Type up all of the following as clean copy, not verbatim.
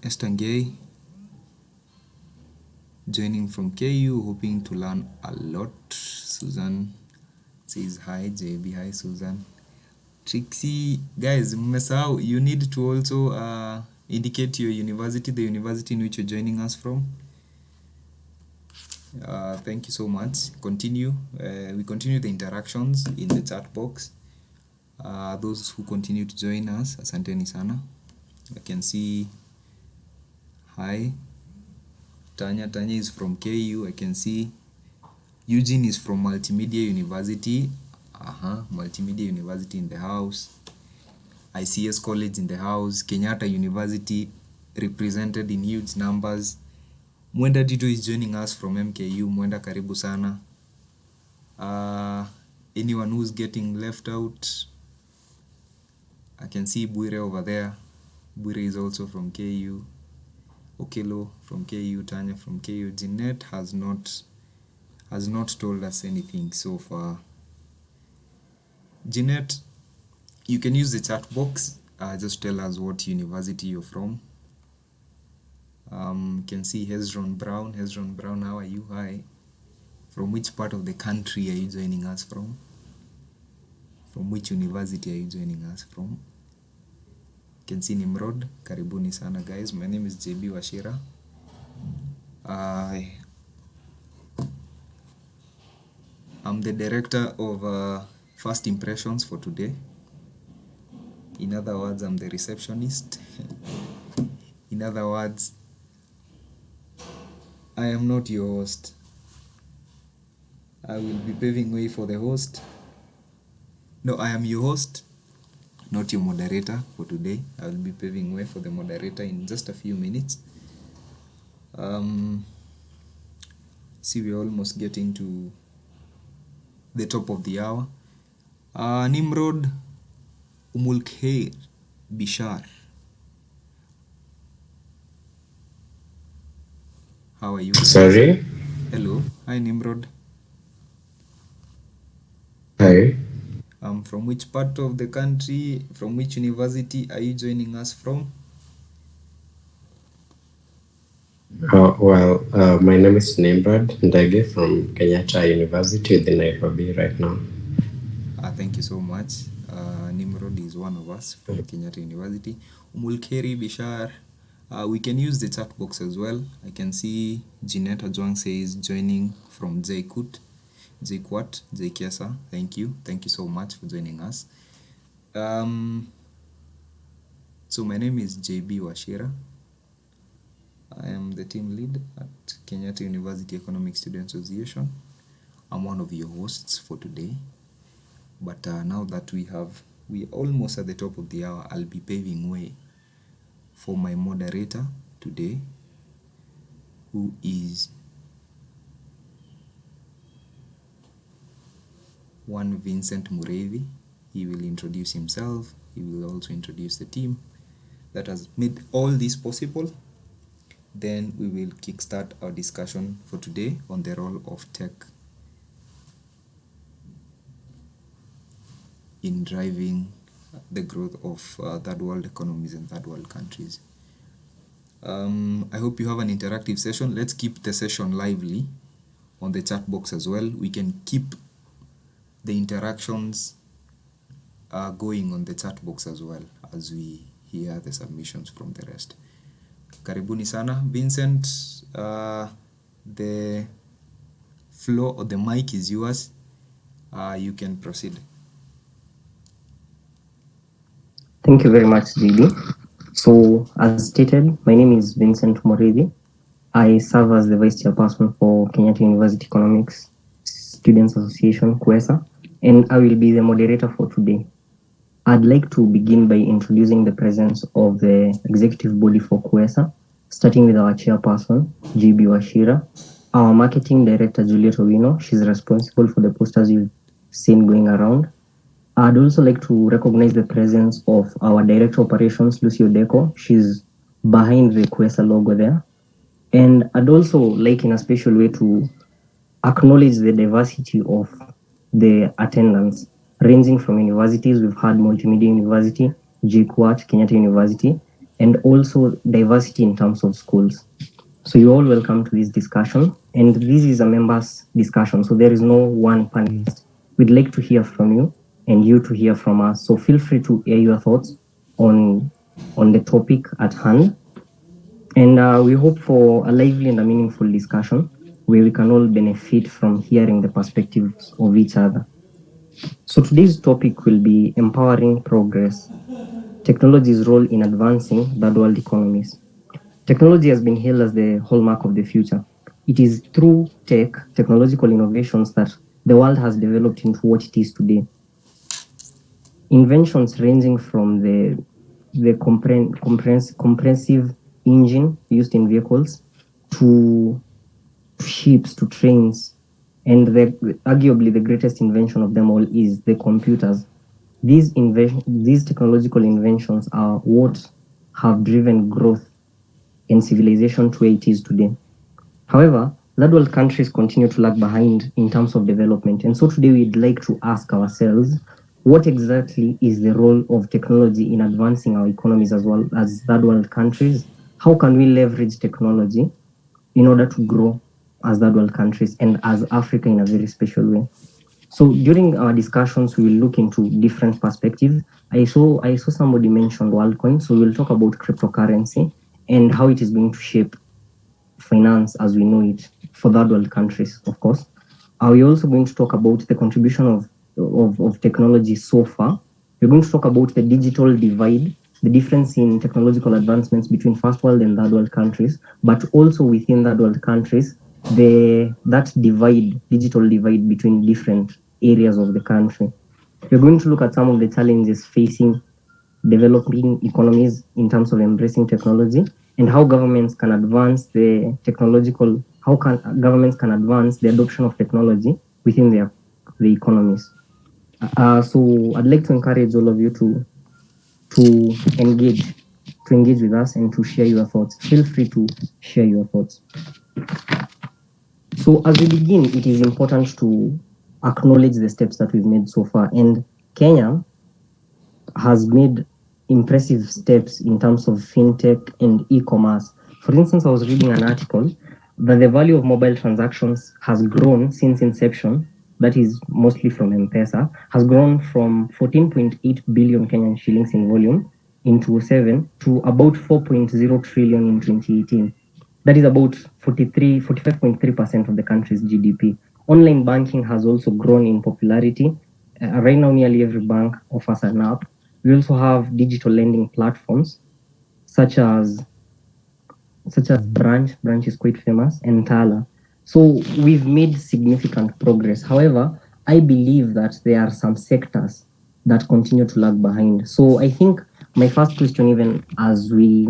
Estangay, joining from KU, hoping to learn a lot. Susan says hi. JB, hi Susan. Trixie, guys, mmesahau, you need to also indicate your university, the university in which you're joining us from. Thank you so much. Continue. We continue the interactions in the chat box. Those who continue to join us, asanteni sana. I can see hi. Tanya is from KU. I can see Eugene is from Multimedia University. Multimedia University in the house. ICS College in the house. Kenyatta University represented in huge numbers. Mwenda Dito is joining us from MKU. Mwenda, karibu sana. Anyone who's getting left out, I can see Buire over there. Buire is also from KU. Okelo from KU, Tanya from KU. Jeanette has not told us anything so far. Jeanette, you can use the chat box. Just tell us what university you're from. Can see Hezron Brown. Hezron Brown, how are you? Hi. From which part of the country are you joining us from? From which university are you joining us from? Can see Nimrod. Karibuni sana, guys. My name is JB Washira. I'm the director of First Impressions for today. In other words, I'm the receptionist. In other words, I am not your host. I will be paving way for the host. No, I am your host, not your moderator for today. I will be paving way for the moderator in just a few minutes. See, we're almost getting to the top of the hour. Nimrod Umulkhair Bishar. How are you? Sorry? Hello. Hi, Nimrod. Hi. From which part of the country, from which university are you joining us from? My name is Nimrod Ndege from Kenyatta University in Nairobi right now. Thank you so much. Nimrod is one of us from Kenyatta University. Umulkhair Bishar. We can use the chat box as well. I can see Jeanette Ajwang says joining from JKUT. JKUAT, JKESA. Thank you so much for joining us. So my name is JB Washira. I am the team lead at Kenyatta University Economic Student Association. I'm one of your hosts for today. But now that we're almost at the top of the hour, I'll be paving way for my moderator today, who is one Vincent Mureithi. He will introduce himself. He will also introduce the team that has made all this possible. Then we will kickstart our discussion for today on the role of tech in driving the growth of third world economies and third world countries. I hope you have an interactive session. Let's keep the session lively on the chat box as well. We can keep the interactions going on the chat box as well as we hear the submissions from the rest. Karibuni sana. Vincent, the floor or the mic is yours. You can proceed. Thank you very much, JB. So, as stated, my name is Vincent Mureithi. I serve as the Vice Chairperson for Kenyatta University Economics Students Association, KUESA, and I will be the moderator for today. I'd like to begin by introducing the presence of the executive body for KUESA, starting with our chairperson, JB Washira, our marketing director, Juliet Owino. She's responsible for the posters you've seen going around. I'd also like to recognize the presence of our Director of Operations, Lucio Deco. She's behind the KUESA logo there. And I'd also like in a special way to acknowledge the diversity of the attendance, ranging from universities. We've had Multimedia University, JKUAT, Kenyatta University, and also diversity in terms of schools. So you're all welcome to this discussion, and this is a members' discussion, so there is no one panelist. We'd like to hear from you and you to hear from us. So feel free to air your thoughts on the topic at hand, and we hope for a lively and a meaningful discussion where we can all benefit from hearing the perspectives of each other. So today's topic will be empowering progress, technology's role in advancing third world economies. Technology has been hailed as the hallmark of the future. It is through technological innovations, that the world has developed into what it is today. Inventions ranging from the comprehensive engine used in vehicles to ships to trains, and arguably the greatest invention of them all is the computers. These technological inventions are what have driven growth and civilization to where it is today. However, third world countries continue to lag behind in terms of development. And so today we'd like to ask ourselves, what exactly is the role of technology in advancing our economies as well as third world countries? How can we leverage technology in order to grow as third world countries and as Africa in a very special way? So during our discussions, we will look into different perspectives. I saw somebody mentioned WorldCoin, so we'll talk about cryptocurrency and how it is going to shape finance as we know it for third world countries, of course. We're also going to talk about the contribution of technology so far. We're going to talk about the digital divide, the difference in technological advancements between first world and third world countries, but also within third world countries, that digital divide between different areas of the country. We're going to look at some of the challenges facing developing economies in terms of embracing technology, and how governments can advance the adoption of technology within the economies. So I'd like to encourage all of you to engage with us and to share your thoughts. Feel free to share your thoughts. So as we begin, it is important to acknowledge the steps that we've made so far, and Kenya has made impressive steps in terms of fintech and e-commerce. For instance, I was reading an article that the value of mobile transactions has grown since inception, that is mostly from M-Pesa, has grown from 14.8 billion Kenyan shillings in volume in 2007 to about 4.0 trillion in 2018. That is about 45.3% of the country's GDP. Online banking has also grown in popularity. Right now, nearly every bank offers an app. We also have digital lending platforms such as Branch. Branch is quite famous, and Tala. So we've made significant progress. However, I believe that there are some sectors that continue to lag behind. So I think my first question, even as we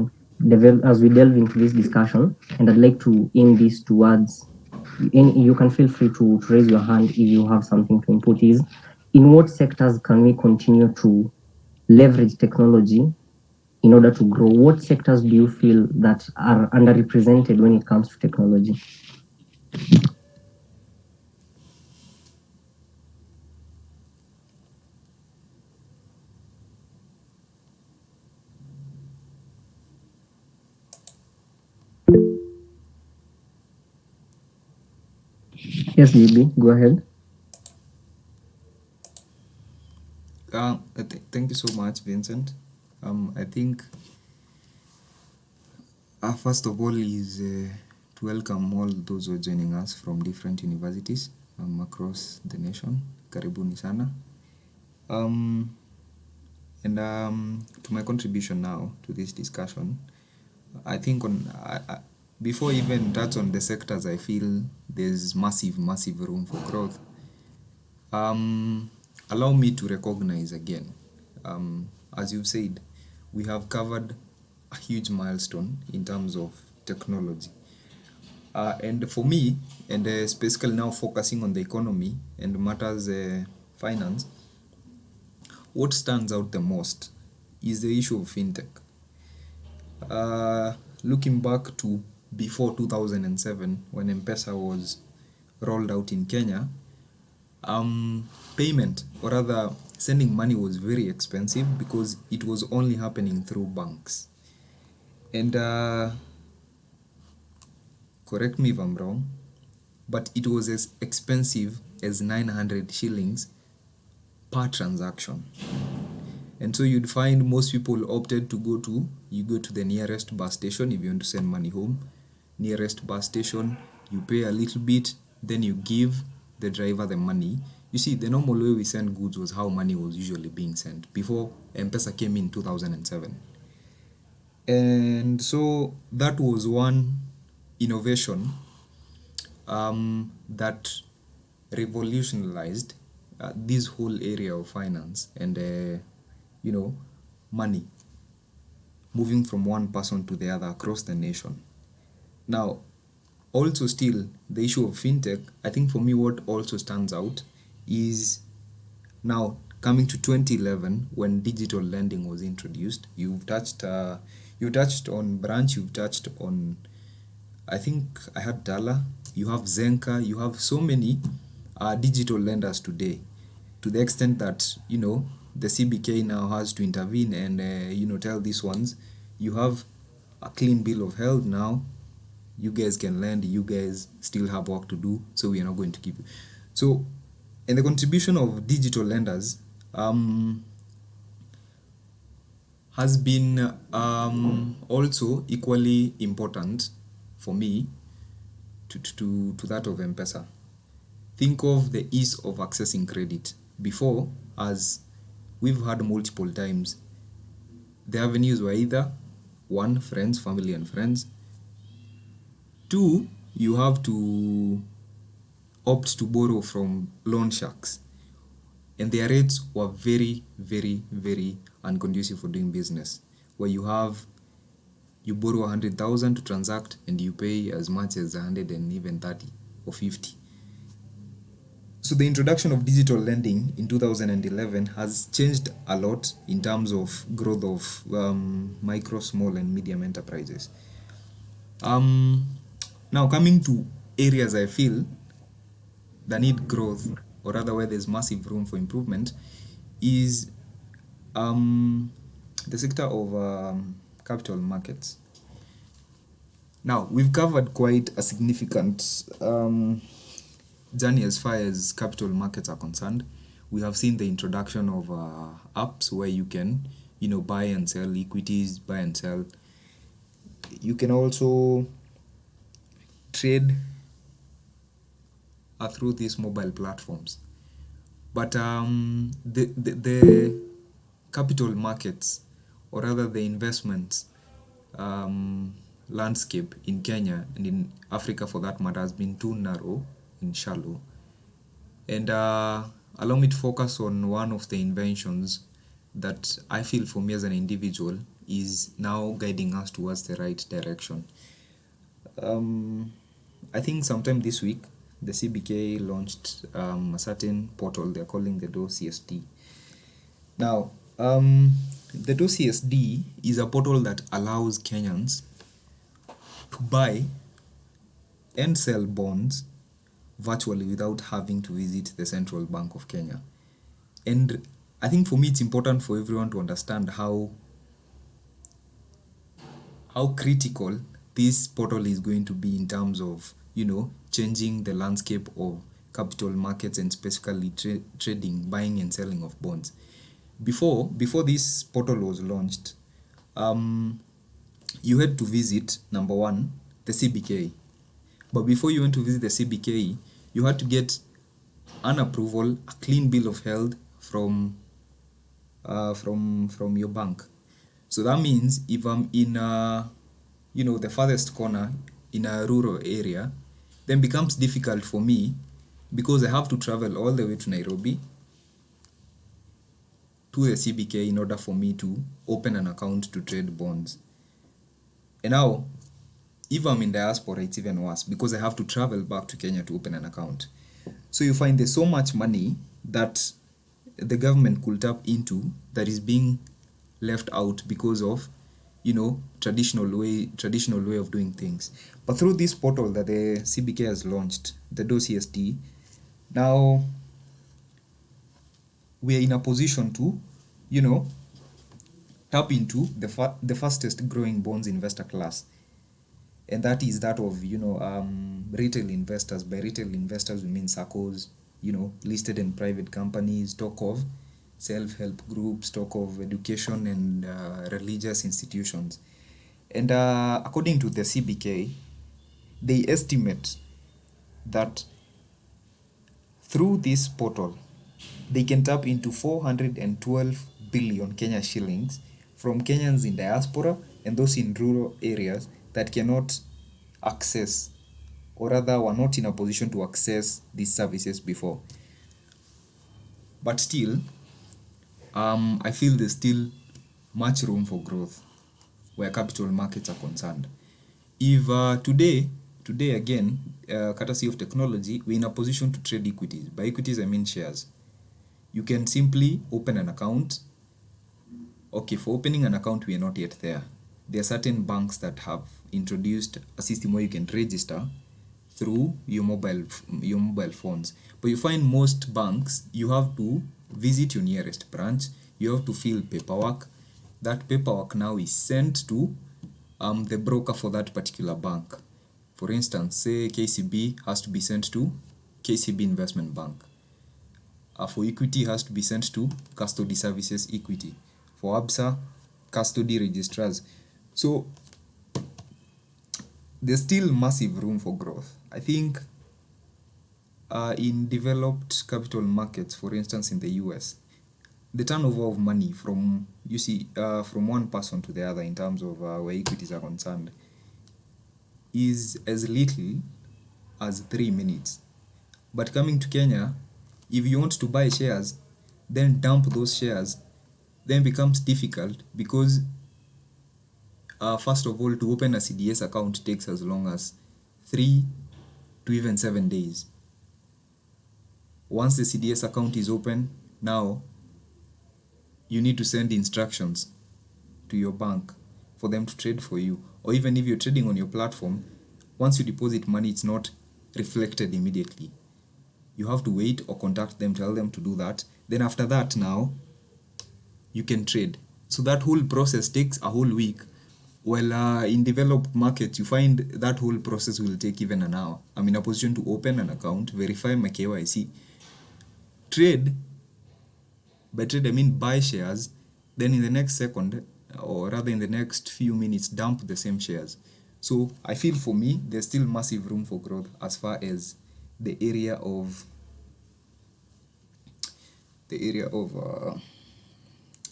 delve into this discussion, and I'd like to aim this towards, and you can feel free to raise your hand if you have something to input, is in what sectors can we continue to leverage technology in order to grow? What sectors do you feel that are underrepresented when it comes to technology? Yes, GB, go ahead. Thank you so much, Vincent. I think first of all is to welcome all those who are joining us from different universities across the nation. Karibuni sana. And to my contribution now to this discussion, I think before even touch on the sectors, I feel there's massive room for growth. Allow me to recognize again, as you've said, we have covered a huge milestone in terms of technology. And for me, and specifically now focusing on the economy and matters finance, what stands out the most is the issue of fintech. Looking back to before 2007, when M-Pesa was rolled out in Kenya, payment, or rather sending money, was very expensive because it was only happening through banks. And correct me if I'm wrong, but it was as expensive as 900 shillings per transaction. And so you'd find most people opted to go to the nearest bus station if you want to send money home. Nearest bus station, you pay a little bit, then you give the driver the money. You see, the normal way we send goods was how money was usually being sent before M-Pesa came in 2007. And so that was one innovation that revolutionized this whole area of finance and money moving from one person to the other across the nation. Now, also still the issue of fintech, I think for me what also stands out is now coming to 2011 when digital lending was introduced. You touched on Branch, you've touched on, I think I had Dala, you have Zenka, you have so many digital lenders today, to the extent that the CBK now has to intervene and tell these ones, you have a clean bill of health now, you guys can lend, you guys still have work to do, so we are not going to keep you. So, and the contribution of digital lenders has been also equally important for me to that of M-Pesa. Think of the ease of accessing credit. Before, as we've had multiple times, the avenues were either one, friends, family and friends. Two, you have to opt to borrow from loan sharks. And their rates were very, very, very unconducive for doing business. Where you borrow 100,000 to transact and you pay as much as 100 and even 30 or 50. So the introduction of digital lending in 2011 has changed a lot in terms of growth of micro, small and medium enterprises. Now coming to areas I feel that need growth, or rather where there's massive room for improvement, is the sector of capital markets. Now, we've covered quite a significant journey as far as capital markets are concerned. We have seen the introduction of apps where you can, buy and sell equities, buy and sell. You can also trade through these mobile platforms. But the capital markets, or rather the investments landscape in Kenya and in Africa for that matter has been too narrow and shallow. And allow me to focus on one of the inventions that I feel for me as an individual is now guiding us towards the right direction. I think sometime this week, the CBK launched a certain portal they're calling the DOCSD. Now, the DOCSD is a portal that allows Kenyans to buy and sell bonds virtually without having to visit the Central Bank of Kenya. And I think for me it's important for everyone to understand how critical this portal is going to be in terms of, changing the landscape of capital markets and specifically trading, buying and selling of bonds. Before this portal was launched, you had to visit, number one, the CBK. But before you went to visit the CBK, you had to get an approval, a clean bill of health from your bank. So that means if I'm in the farthest corner in a rural area, then becomes difficult for me because I have to travel all the way to Nairobi to the CBK in order for me to open an account to trade bonds. And now, if I'm in diaspora, it's even worse because I have to travel back to Kenya to open an account. So you find there's so much money that the government could tap into that is being left out because of, traditional way of doing things. But through this portal that the CBK has launched, the DOCSD, now we are in a position to, tap into the fastest growing bonds investor class, and that is that of retail investors. By retail investors we mean circles, listed and private companies, talk of self-help groups, talk of education and religious institutions. And according to the CBK, they estimate that through this portal they can tap into 412 billion Kenya shillings from Kenyans in diaspora and those in rural areas that cannot access, or rather were not in a position to access these services before. But still, I feel there's still much room for growth where capital markets are concerned. If today again, courtesy of technology, we're in a position to trade equities. By equities, I mean shares. You can simply open an account. Okay, for opening an account, we are not yet there. There are certain banks that have introduced a system where you can register through your mobile phones. But you find most banks, you have to visit your nearest branch. You have to fill paperwork. That paperwork now is sent to the broker for that particular bank. For instance, say KCB has to be sent to KCB Investment Bank. For equity has to be sent to Custody Services Equity. For ABSA, Custody Registrars. So there's still massive room for growth. I think in developed capital markets, for instance in the US, the turnover of money from one person to the other in terms of where equities are concerned is as little as 3 minutes. But coming to Kenya, if you want to buy shares, then dump those shares, then becomes difficult because first of all, to open a CDS account takes as long as 3 to even 7 days. Once the CDS account is open, now you need to send instructions to your bank for them to trade for you. Or even if you're trading on your platform, once you deposit money, it's not reflected immediately. You have to wait or contact them, tell them to do that. Then after that, now you can trade. So that whole process takes a whole week. Well, in developed markets, you find that whole process will take even an hour. I'm in a position to open an account, verify my KYC, trade. By trade, I mean buy shares. Then in the next second, or rather in the next few minutes, dump the same shares. So I feel for me, there's still massive room for growth as far as the area of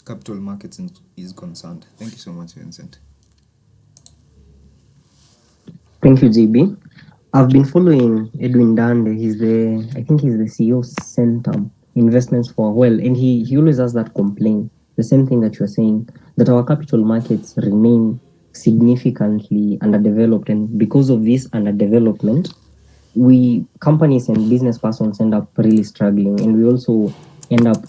capital markets is concerned. Thank you so much, Vincent. Thank you, JB. I've been following Edwin Dande. I think he's the CEO of Centum Investments for a while, and he always has that complaint, the same thing that you're saying, that our capital markets remain significantly underdeveloped, and because of this underdevelopment, companies and business persons end up really struggling, and we also end up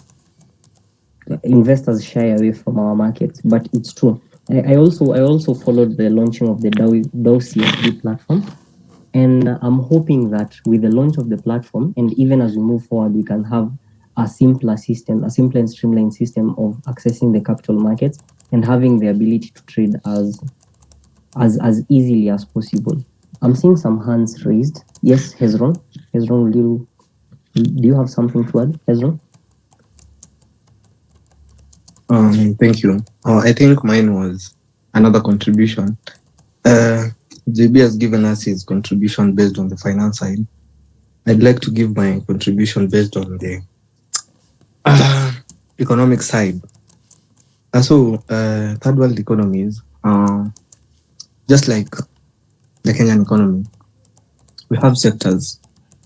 investors shy away from our markets. But it's true. I also followed the launching of the DAO CSD platform, and I'm hoping that with the launch of the platform, and even as we move forward, we can have a simpler and streamlined system of accessing the capital markets and having the ability to trade as easily as possible. I'm seeing some hands raised. Yes, Hezron. Hezron, do you have something to add, Hezron? Thank you. I think mine was another contribution. JB has given us his contribution based on the finance side. I'd like to give my contribution based on the economic side. So, third world economies, just like the Kenyan economy, we have sectors.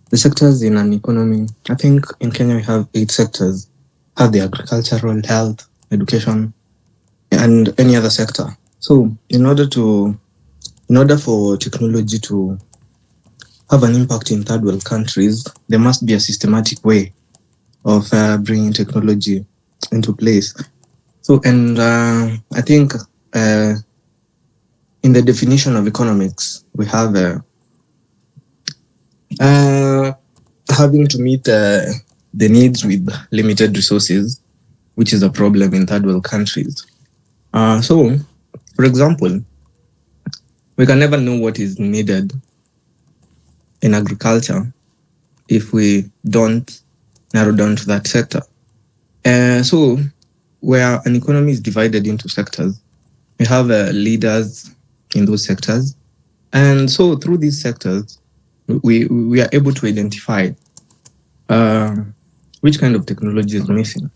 The sectors in an economy, I think in Kenya we have 8 sectors. Have the agricultural, health, education, and any other sector. So in order for technology to have an impact in third world countries, there must be a systematic way of bringing technology into place. So, and I think in the definition of economics, we have having to meet the needs with limited resources, which is a problem in third world countries. So, for example, we can never know what is needed in agriculture if we don't narrow down to that sector. So, where an economy is divided into sectors, we have leaders in those sectors. And so, through these sectors, we are able to identify uh, which kind of technology is missing.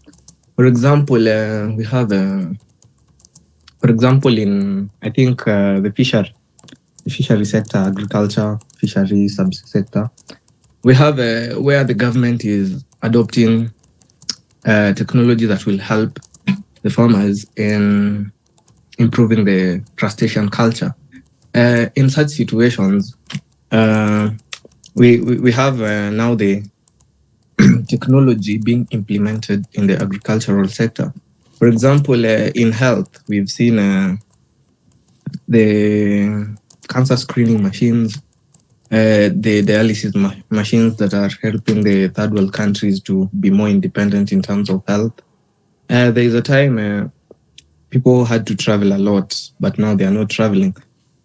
For example, we have, for example, in I think the fishery sector, agriculture, fishery subsector, we have where the government is adopting technology that will help the farmers in improving the crustacean culture. In such situations, we have now the technology being implemented in the agricultural sector. For example, in health, we've seen the cancer screening machines, the dialysis machines that are helping the third world countries to be more independent in terms of health. There is a time people had to travel a lot, but now they are not traveling.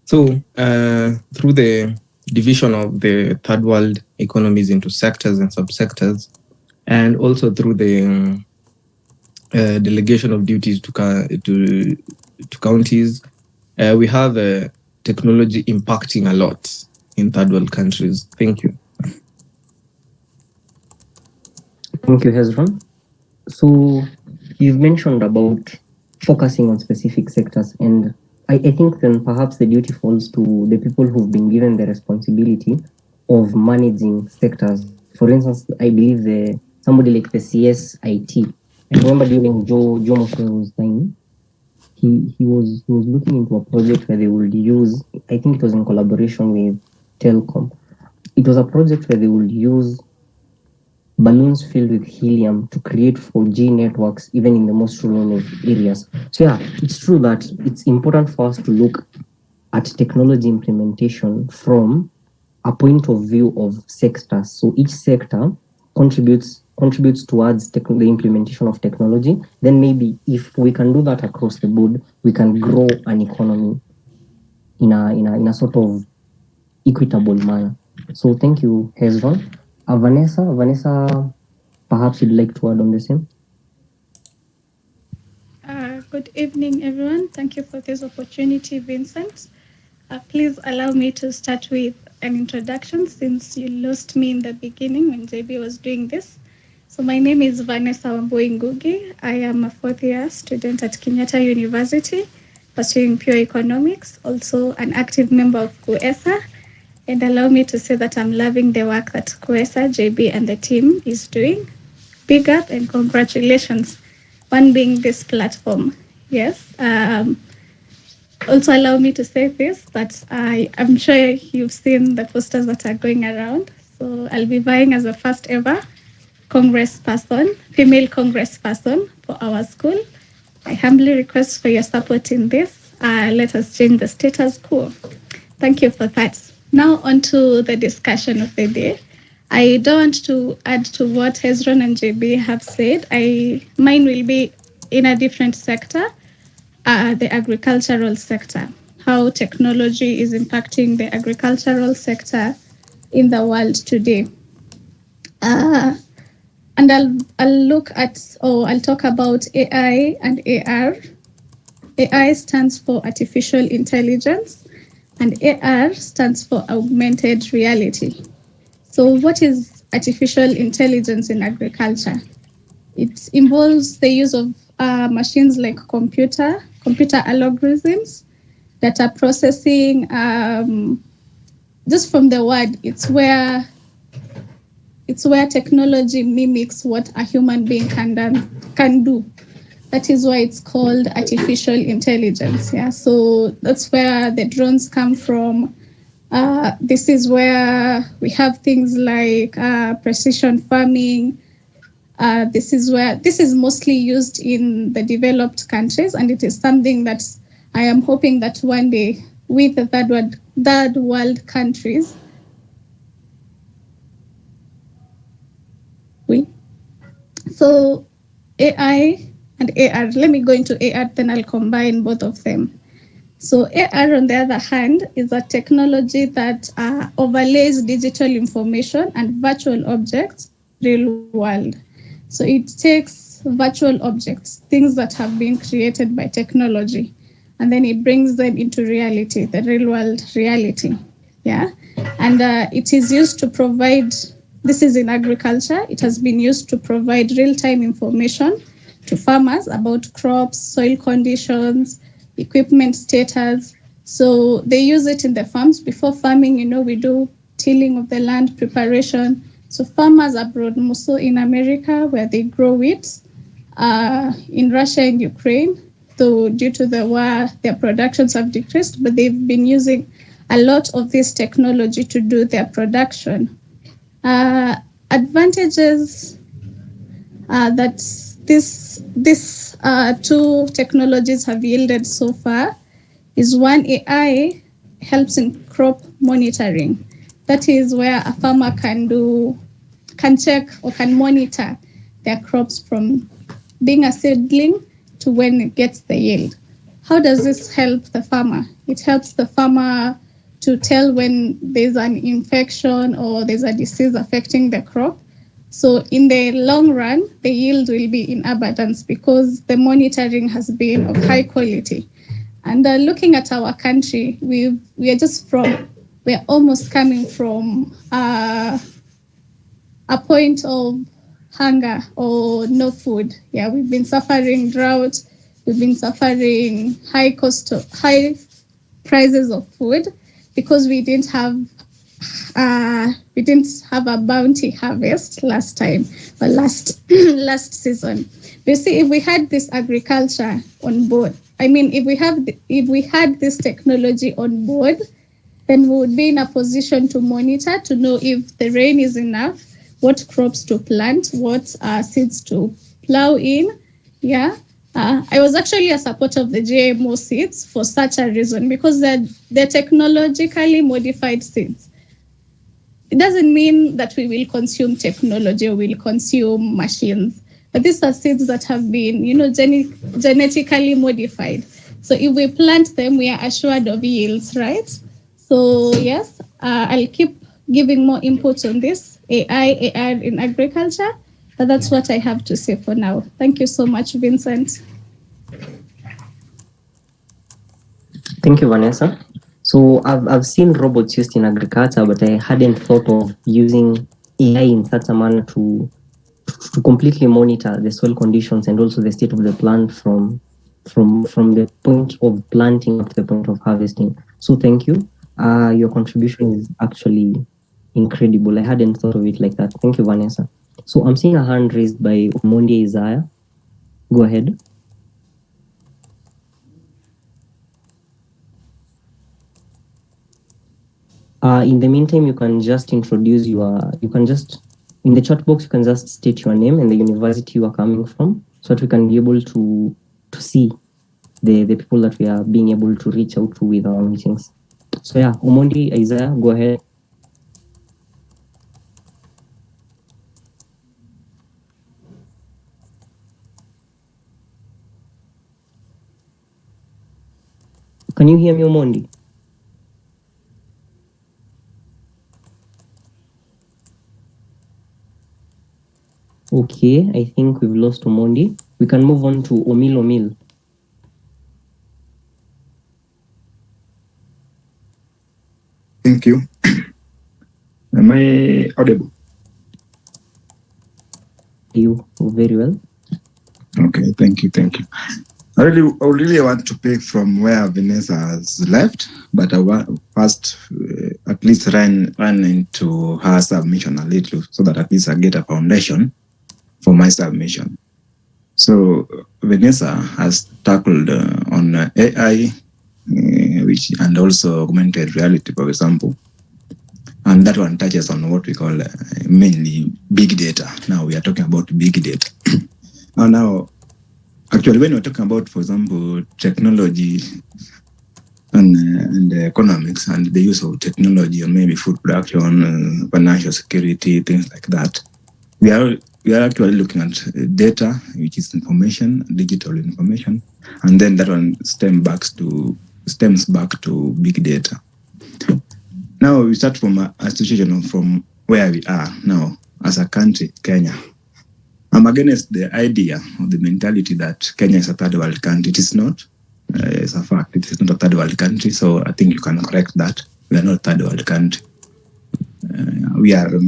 So, through the division of the third world economies into sectors and subsectors, and also through the delegation of duties to counties, we have technology impacting a lot in third world countries. Thank you. Thank you, Hezron. So you've mentioned about focusing on specific sectors, and I think then perhaps the duty falls to the people who've been given the responsibility of managing sectors. For instance, I believe somebody like the CSIT. I remember during Joe Moshe's time, he was looking into a project where they would use, I think it was in collaboration with Telcom. It was a project where they would use balloons filled with helium to create 4G networks even in the most rural areas. So yeah, it's true that it's important for us to look at technology implementation from a point of view of sectors. So each sector contributes towards the implementation of technology. Then maybe if we can do that across the board, we can grow an economy in a sort of equitable manner. So thank you, Hezron. Vanessa, perhaps you'd like to add on the same? Good evening, everyone. Thank you for this opportunity, Vincent. Please allow me to start with an introduction since you lost me in the beginning when JB was doing this. So my name is Vanessa Wambui Ngugi. I am a fourth year student at Kenyatta University, pursuing pure economics, also an active member of CUESA. And allow me to say that I'm loving the work that CUESA, JB, and the team is doing. Big up and congratulations. One being this platform. Yes. Also allow me to say this, that I'm sure you've seen the posters that are going around. So I'll be vying as a first ever congressperson, female congressperson for our school. I humbly request for your support in this. Let us change the status quo. Thank you for that. Now on to the discussion of the day. I don't want to add to what Hezron and JB have said. Mine will be in a different sector, the agricultural sector, how technology is impacting the agricultural sector in the world today. And I'll talk about AI and AR. AI stands for artificial intelligence, and AR stands for augmented reality. So, what is artificial intelligence in agriculture? It involves the use of machines like computer algorithms, data processing. Just from the word, it's where technology mimics what a human being can do. That is why it's called artificial intelligence. Yeah, so that's where the drones come from. This is where we have things like precision farming. This is mostly used in the developed countries, and it is something that I am hoping that one day with the third world countries, so AI and AR. Let me go into AR, then I'll combine both of them. So AR, on the other hand, is a technology that overlays digital information and virtual objects real world. So it takes virtual objects, things that have been created by technology, and then it brings them into reality, the real world reality. Yeah, and it is used to provide. This is in agriculture. It has been used to provide real-time information to farmers about crops, soil conditions, equipment status. So they use it in the farms. Before farming, we do tilling of the land, preparation. So farmers abroad, mostly in America, where they grow wheat, in Russia and Ukraine, though due to the war, their productions have decreased, but they've been using a lot of this technology to do their production. Advantages that these two technologies have yielded so far is one, AI helps in crop monitoring. That is where a farmer can check or can monitor their crops from being a seedling to when it gets the yield. How does this help the farmer? It helps the farmer to tell when there's an infection or there's a disease affecting the crop. So in the long run, the yield will be in abundance because the monitoring has been of high quality. And looking at our country, we're almost coming from a point of hunger or no food. Yeah, we've been suffering drought. We've been suffering high prices of food because we didn't have a bounty harvest last time, but last season. You see, if we had this agriculture on board, if we had this technology on board, then we would be in a position to monitor, to know if the rain is enough, what crops to plant, what seeds to plow in. Yeah. I was actually a supporter of the GMO seeds for such a reason, because they're technologically modified seeds. It doesn't mean that we will consume technology or we'll consume machines, but these are seeds that have been, genetically modified. So if we plant them, we are assured of yields, right? So yes, I'll keep giving more input on this AI, AR in agriculture, but that's what I have to say for now. Thank you so much, Vincent. Thank you, Vanessa. So I've seen robots used in agriculture, but I hadn't thought of using AI in such a manner to completely monitor the soil conditions and also the state of the plant from the point of planting up to the point of harvesting. So thank you. Your contribution is actually incredible. I hadn't thought of it like that. Thank you, Vanessa. So I'm seeing a hand raised by Omondi Isaiah. Go ahead. In the meantime, you can just introduce in the chat box, you can just state your name and the university you are coming from, so that we can be able to see the people that we are being able to reach out to with our meetings. So yeah, Omondi Isaiah, go ahead. Can you hear me, Omondi? Okay, I think we've lost Omondi. We can move on to Omil. Thank you. Am I audible? You very well. Okay, thank you. I really want to pick from where Vanessa has left, but I want first at least run into her submission a little, so that at least I get a foundation for my submission. So Vanessa has tackled on AI, and also augmented reality, for example, and that one touches on what we call mainly big data. Now we are talking about big data. Now, actually, when we're talking about, for example, technology and economics and the use of technology on maybe food production, financial security, things like that, we are we are actually looking at data, which is information, digital information, and then that one stems back to big data. Now we start from a situation from where we are now as a country, Kenya. I'm against the idea or the mentality that Kenya is a third world country. It is not. It's a fact. It is not a third world country. So I think you can correct that. We are not a third world country. We are a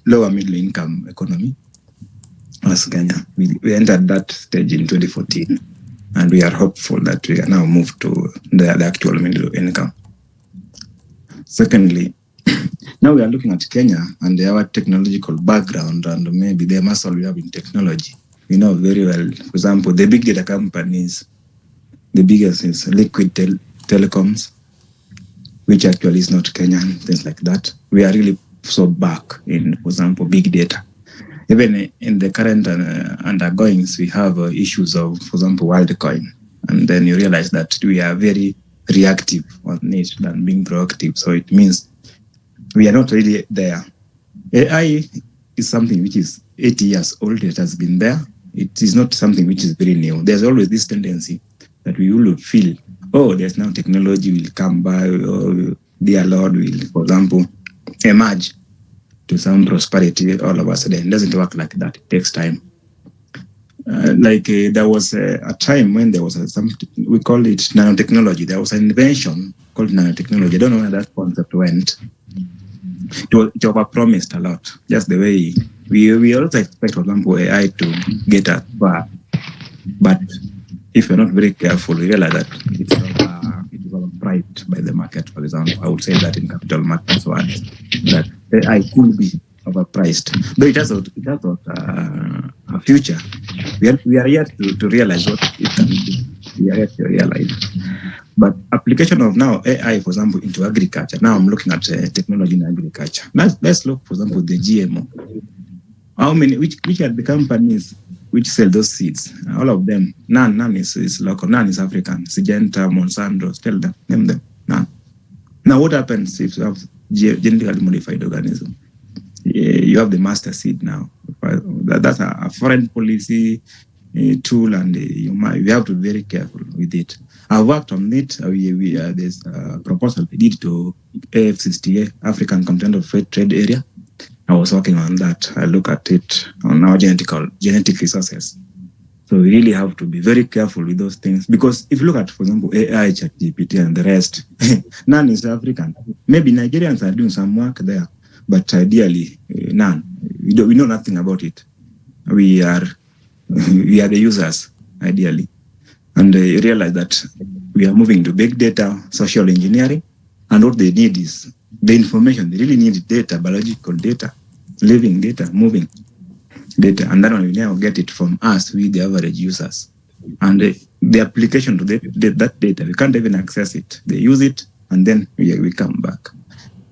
lower middle income economy as Kenya. We entered that stage in 2014, and we are hopeful that we are now moved to the actual middle income. Secondly, now we are looking at Kenya and our technological background and maybe the muscle we have in technology. We know very well, for example, the big data companies, the biggest is Liquid Telecoms, which actually is not Kenyan, things like that. We are really so back in, for example, big data. Even in the current undergoings, we have issues of, for example, WorldCoin. And then you realize that we are very reactive on it than being proactive. So it means we are not really there. AI is something which is 80 years old. It has been there. It is not something which is very new. There's always this tendency that we will feel, oh, there's now technology will come by, or dear Lord will, for example, emerge to some prosperity all of a sudden. It doesn't work like that. It takes time. There was a time when there was something, we call it nanotechnology. There was an invention called nanotechnology. I don't know where that concept went. It was overpromised a lot. Just the way we also expect, for example, AI to get us far. But if you're not very careful, you realize that it is overpriced by the market, for example. I would say that in capital markets words, that AI could be overpriced. Though it has a future. We are yet to realize what it can do. We are yet to realize. But application of now AI, for example, into agriculture. Now I'm looking at technology in agriculture. Let's look, for example, the GMO. How many, which are the companies which sell those seeds? All of them. None is local. None is African. Syngenta, Monsanto, tell them, name them. None. Now what happens if you have genetically modified organism? You have the master seed now. That's a foreign policy tool, and you have to be very careful with it. I've worked on it. There's a proposal we did to AFCSTA, African Continental Free Trade Area. I was working on that. I look at it on our genetic resources. So we really have to be very careful with those things, because if you look at, for example, AI, ChatGPT, and the rest, none is African. Maybe Nigerians are doing some work there, but ideally, none. We know nothing about it. We are the users, ideally. And you realize that we are moving to big data, social engineering, and what they need is the information. They really need data, biological data, living data, moving data, and that one we now get it from us, we the average users. And the application to that data, we can't even access it. They use it, and then we come back.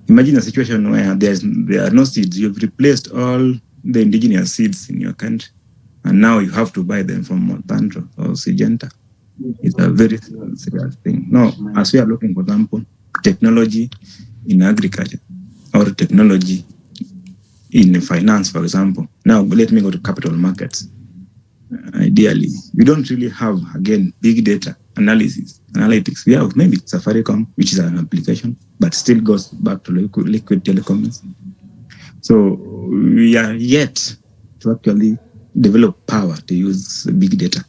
Imagine a situation where there are no seeds. You've replaced all the indigenous seeds in your country, and now you have to buy them from Monsanto or Syngenta. It's a very serious thing. No, as we are looking, for example, technology in agriculture or technology in finance, for example. Now, let me go to capital markets. Ideally, we don't really have, again, big data analytics. We have maybe Safaricom, which is an application, but still goes back to liquid telecoms. So we are yet to actually develop power to use big data.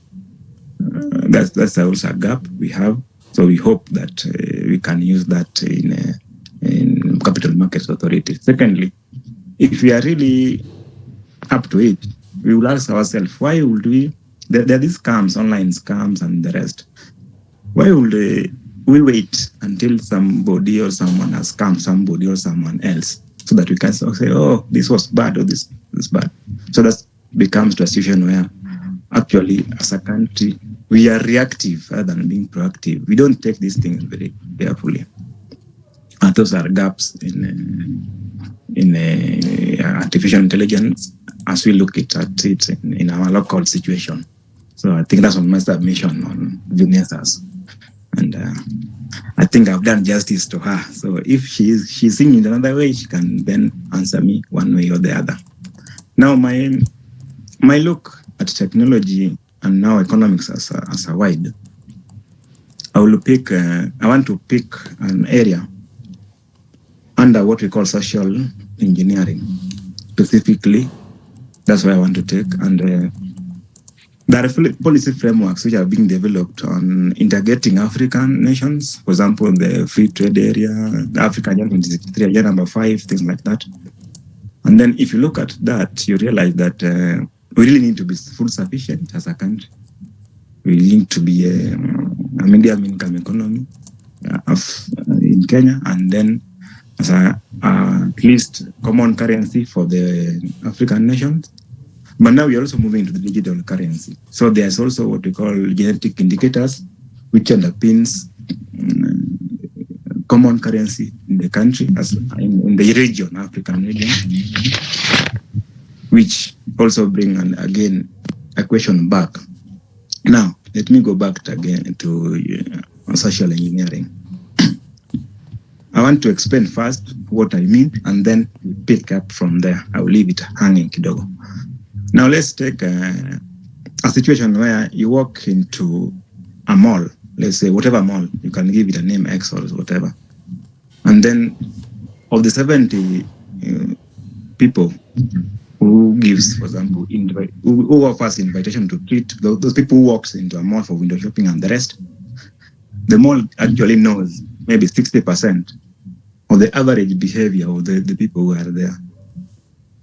That's also a gap we have. So we hope that we can use that in capital markets authority. Secondly, if we are really up to it, we will ask ourselves, why would we? There are these scams, online scams, and the rest. Why would we wait until somebody or someone has scammed somebody or someone else, so that we can say, oh, this was bad or this is bad? So that becomes to a situation where actually, as a country, we are reactive rather than being proactive. We don't take these things very carefully. And those are gaps in artificial intelligence as we look at it in our local situation. So I think that's my submission on Vanessa's. And I think I've done justice to her. So if she's singing another way, she can then answer me one way or the other. Now, my my look at technology and now economics as a wide, I want to pick an area under what we call social engineering. Specifically, that's what I want to take. And there are policy frameworks which are being developed on integrating African nations, for example, the free trade area, the African Agenda 2063, Agenda number 5, things like that. And then if you look at that, you realize that we really need to be food sufficient as a country. We need to be a medium income economy in Kenya, and then as at least common currency for the African nations. But now we are also moving to the digital currency. So there's also what we call genetic indicators, which underpins common currency in the country, as in the region, African region, which also bring again a question back. Now, let me go back again to social engineering. I want to explain first what I mean, and then pick up from there. I will leave it hanging kidogo. Now let's take a situation where you walk into a mall, let's say whatever mall, you can give it a name X or whatever. And then of the 70 people who gives, for example, who offers invitation to treat those people who walks into a mall for window shopping and the rest, the mall actually knows maybe 60% of the average behavior of the people who are there.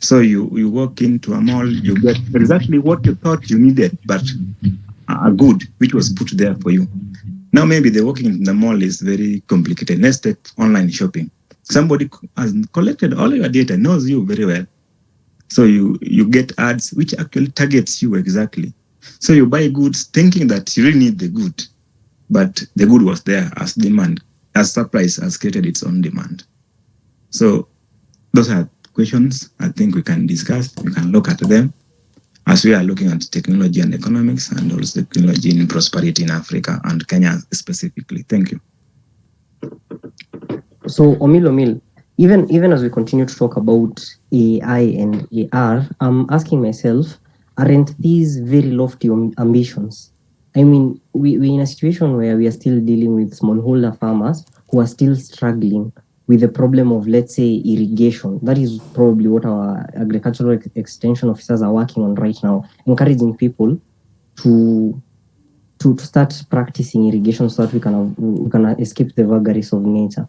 So you walk into a mall, you get exactly what you thought you needed, but a good, which was put there for you. Now maybe the walking in the mall is very complicated. Let's take online shopping. Somebody has collected all your data, knows you very well. So you get ads which actually targets you exactly. So you buy goods thinking that you really need the good, but the good was there as demand, as supply has created its own demand. So those are questions I think we can discuss. We can look at them as we are looking at technology and economics, and also technology in prosperity in Africa and Kenya specifically. Thank you. So Omil, even as we continue to talk about AI and AR, I'm asking myself, aren't these very lofty ambitions? I mean, we're in a situation where we are still dealing with smallholder farmers who are still struggling with the problem of, let's say, irrigation. That is probably what our agricultural extension officers are working on right now, encouraging people to start practicing irrigation so that we can escape the vagaries of nature.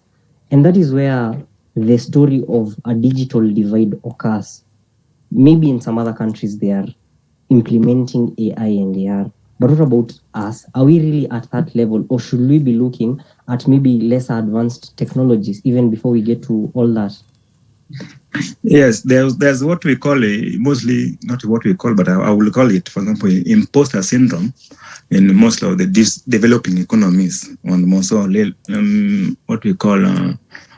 And that is where the story of a digital divide occurs. Maybe in some other countries they are implementing AI and AR. But what about us? Are we really at that level, or should we be looking at maybe less advanced technologies even before we get to all that? Yes, there's what we call mostly not what we call, but I will call it, for example, imposter syndrome in most of the developing economies, and also what we call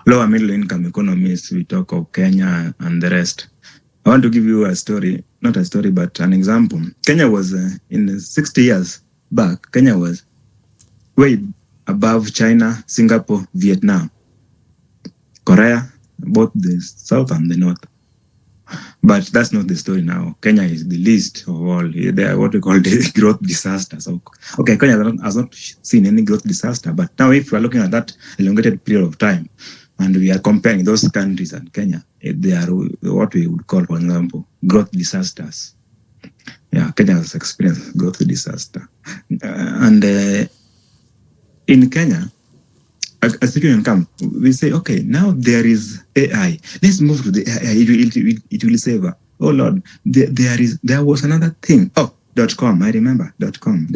lower middle income economies. We talk of Kenya and the rest. I want to give you a story, not a story, but an example. Kenya was, in 60 years back, Kenya was way above China, Singapore, Vietnam, Korea, both the south and the north. But that's not the story now. Kenya is the least of all. They are what we call the growth disaster. So, okay, Kenya has not seen any growth disaster, but now if we are looking at that elongated period of time, and we are comparing those countries and Kenya, they are what we would call, for example, growth disasters. Yeah, Kenya has experienced growth disaster. And in Kenya, a situation comes, we say, okay, now there is AI. Let's move to the AI. It will save us. Oh Lord, there was another thing. Oh, .com. I remember .com.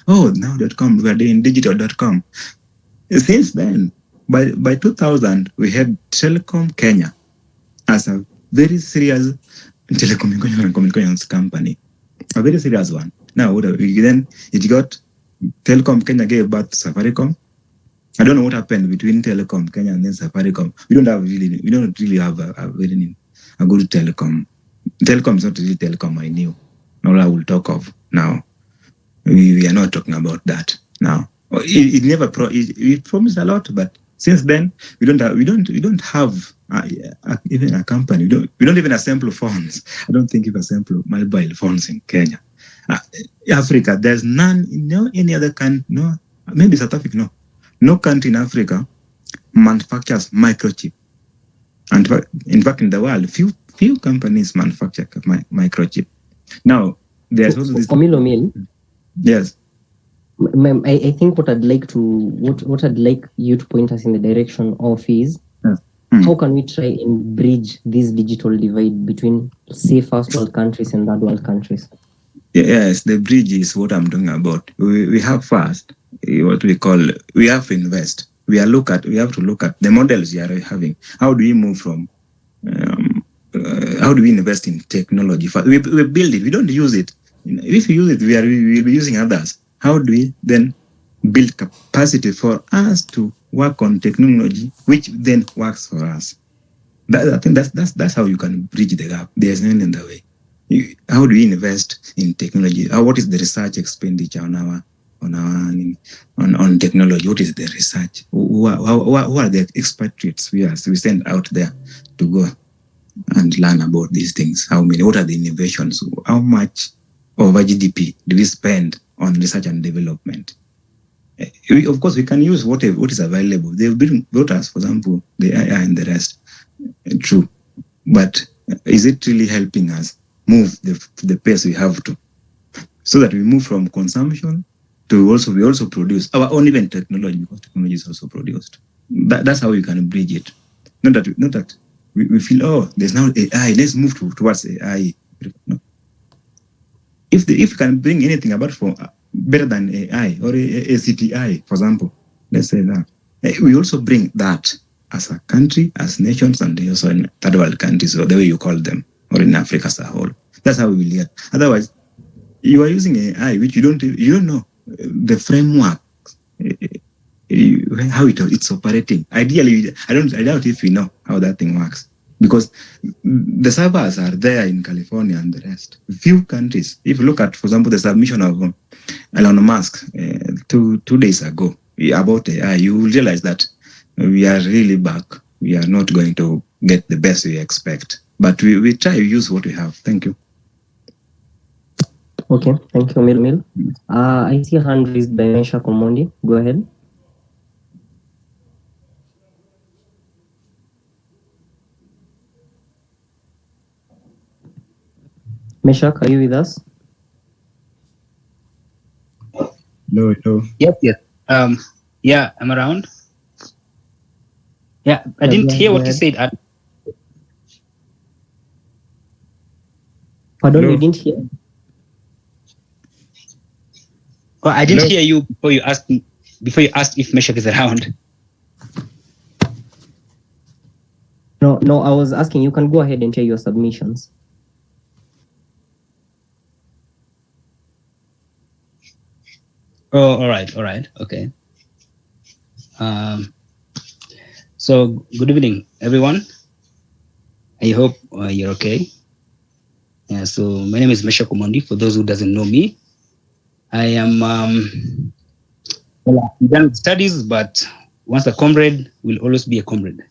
Now .com. We are doing digital.com. Since then, by 2000, we had Telecom Kenya as a very serious telecommunications company, a very serious one. Now, then it got Telecom Kenya gave birth to Safaricom. I don't know what happened between Telecom Kenya and then Safaricom. We don't really have a good telecom. Telecom is not really telecom. I knew. All I will talk of now. We are not talking about that now. It never it promised a lot, but since then we don't have even a company. We don't even assemble phones. I don't think you assemble mobile phones in Kenya. Africa, there's none. No, any other country. No, maybe South Africa. No country in Africa manufactures microchip. And in fact, in the world, few companies manufacture microchip. Now, there's also this. Omil. Yes. I think what I'd like you to point us in the direction of is how can we try and bridge this digital divide between, say, first world countries and third world countries? Yes, the bridge is what I'm talking about. We have first what we call, we have to invest. We have to look at the models we are having. How do we move from how do we invest in technology? We build it. We don't use it. If we use it, we'll be using others. How do we then build capacity for us to work on technology, which then works for us? I think that's how you can bridge the gap. There's no other way. How do we invest in technology? What is the research expenditure on technology? What is the research? Who are the expatriates we send out there to go and learn about these things? What are the innovations? How much of our GDP do we spend on research and development? Of course, we can use what is available. They've brought us, for example, the AI and the rest. True. But is it really helping us move the pace we have to, so that we move from consumption to we also produce our own even technology, because technology is also produced. That's how we can bridge it. Not that we feel, there's now AI, let's move towards AI. No. If we can bring anything about better than AI or a CPI, for example, let's say that, we also bring that as a country, as nations, and also in third world countries, or the way you call them, or in Africa as a whole. That's how we will get. Otherwise, you are using AI, which you don't know the framework, how it's operating. Ideally, I doubt if we know how that thing works, because the servers are there in California and the rest. Few countries, if you look at, for example, the submission of Elon Musk 2 days ago about AI, you will realize that we are really back. We are not going to get the best we expect, but we try to use what we have. Thank you. Okay, thank you, Mil. I see a hand raised by Mesha Komondi. Go ahead. Meshak, are you with us? No. Yep. Yeah, I'm around. Yeah, I didn't hear what you said. Pardon, you didn't hear? Well, I didn't hear you before you asked if Meshak is around. No, I was asking, you can go ahead and share your submissions. Oh, all right, okay. So good evening, everyone. I hope you're okay. Yeah, so my name is Mesha Komondi. For those who doesn't know me, I am I'm done with studies, but once a comrade will always be a comrade.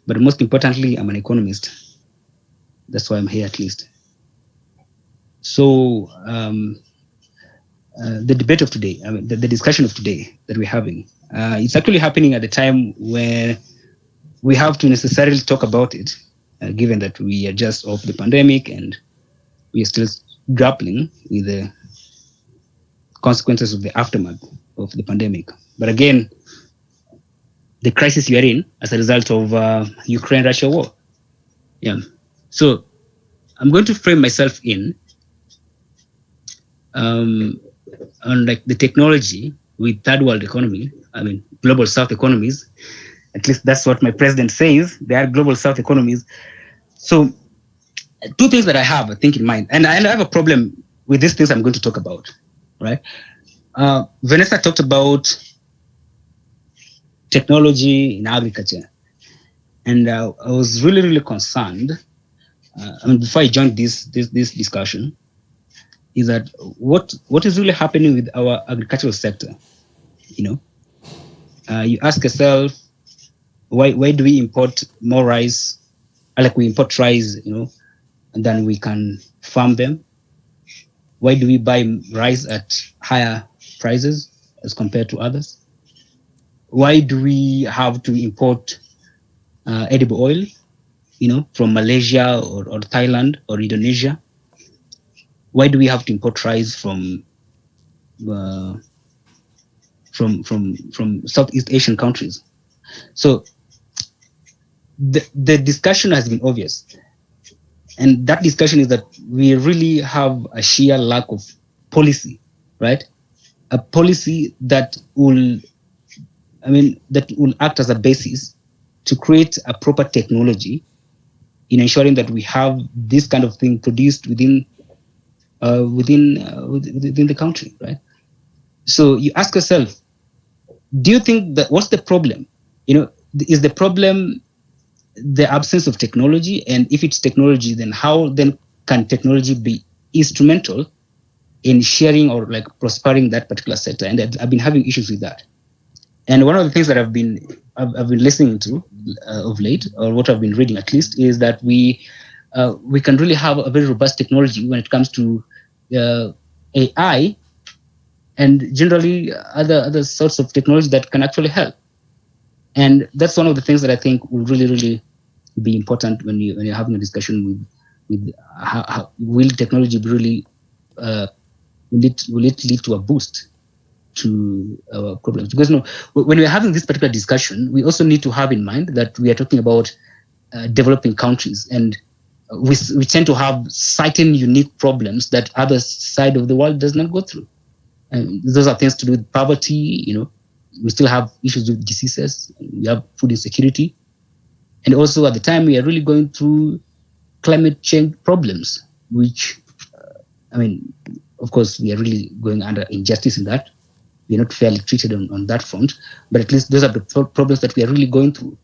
But most importantly, I'm an economist. That's why I'm here, at least. So the debate of today, the discussion of today that we're having, it's actually happening at a time where we have to necessarily talk about it, given that we are just off the pandemic and we are still grappling with the consequences of the aftermath of the pandemic. But again, the crisis you are in as a result of Ukraine-Russia war. Yeah. So I'm going to frame myself in on like the technology with third world economy. Global South economies. At least that's what my president says. They are global South economies. So two things that I have, I think, in mind, and I have a problem with these things I'm going to talk about, right? Vanessa talked about technology in agriculture, and I was really, really concerned. Before I joined this discussion, is that what is really happening with our agricultural sector? You ask yourself, Why do we import more rice? Like we import rice, and then we can farm them. Why do we buy rice at higher prices as compared to others? Why do we have to import edible oil, from Malaysia or Thailand or Indonesia? Why do we have to import rice from Southeast Asian countries? So the discussion has been obvious, and that discussion is that we really have a sheer lack of policy, right? A policy that will act as a basis to create a proper technology in ensuring that we have this kind of thing produced within the country, right? So you ask yourself, do you think that what's the problem? Is the problem the absence of technology? And if it's technology, then how then can technology be instrumental in sharing or like prospering that particular sector? And I've been having issues with that. And one of the things that I've been listening to of late, or what I've been reading at least, is that we can really have a very robust technology when it comes to AI and generally other sorts of technology that can actually help. And that's one of the things that I think will really, really be important when you're having a discussion with how will technology really will it lead to a boost to our problems? Because when we're having this particular discussion, we also need to have in mind that we are talking about developing countries, and we tend to have certain unique problems that other side of the world does not go through. And those are things to do with poverty. We still have issues with diseases. We have food insecurity, and also at the time we are really going through climate change problems, which of course, we are really going under injustice in that. We are not fairly treated on that front, but at least those are the problems that we are really going through.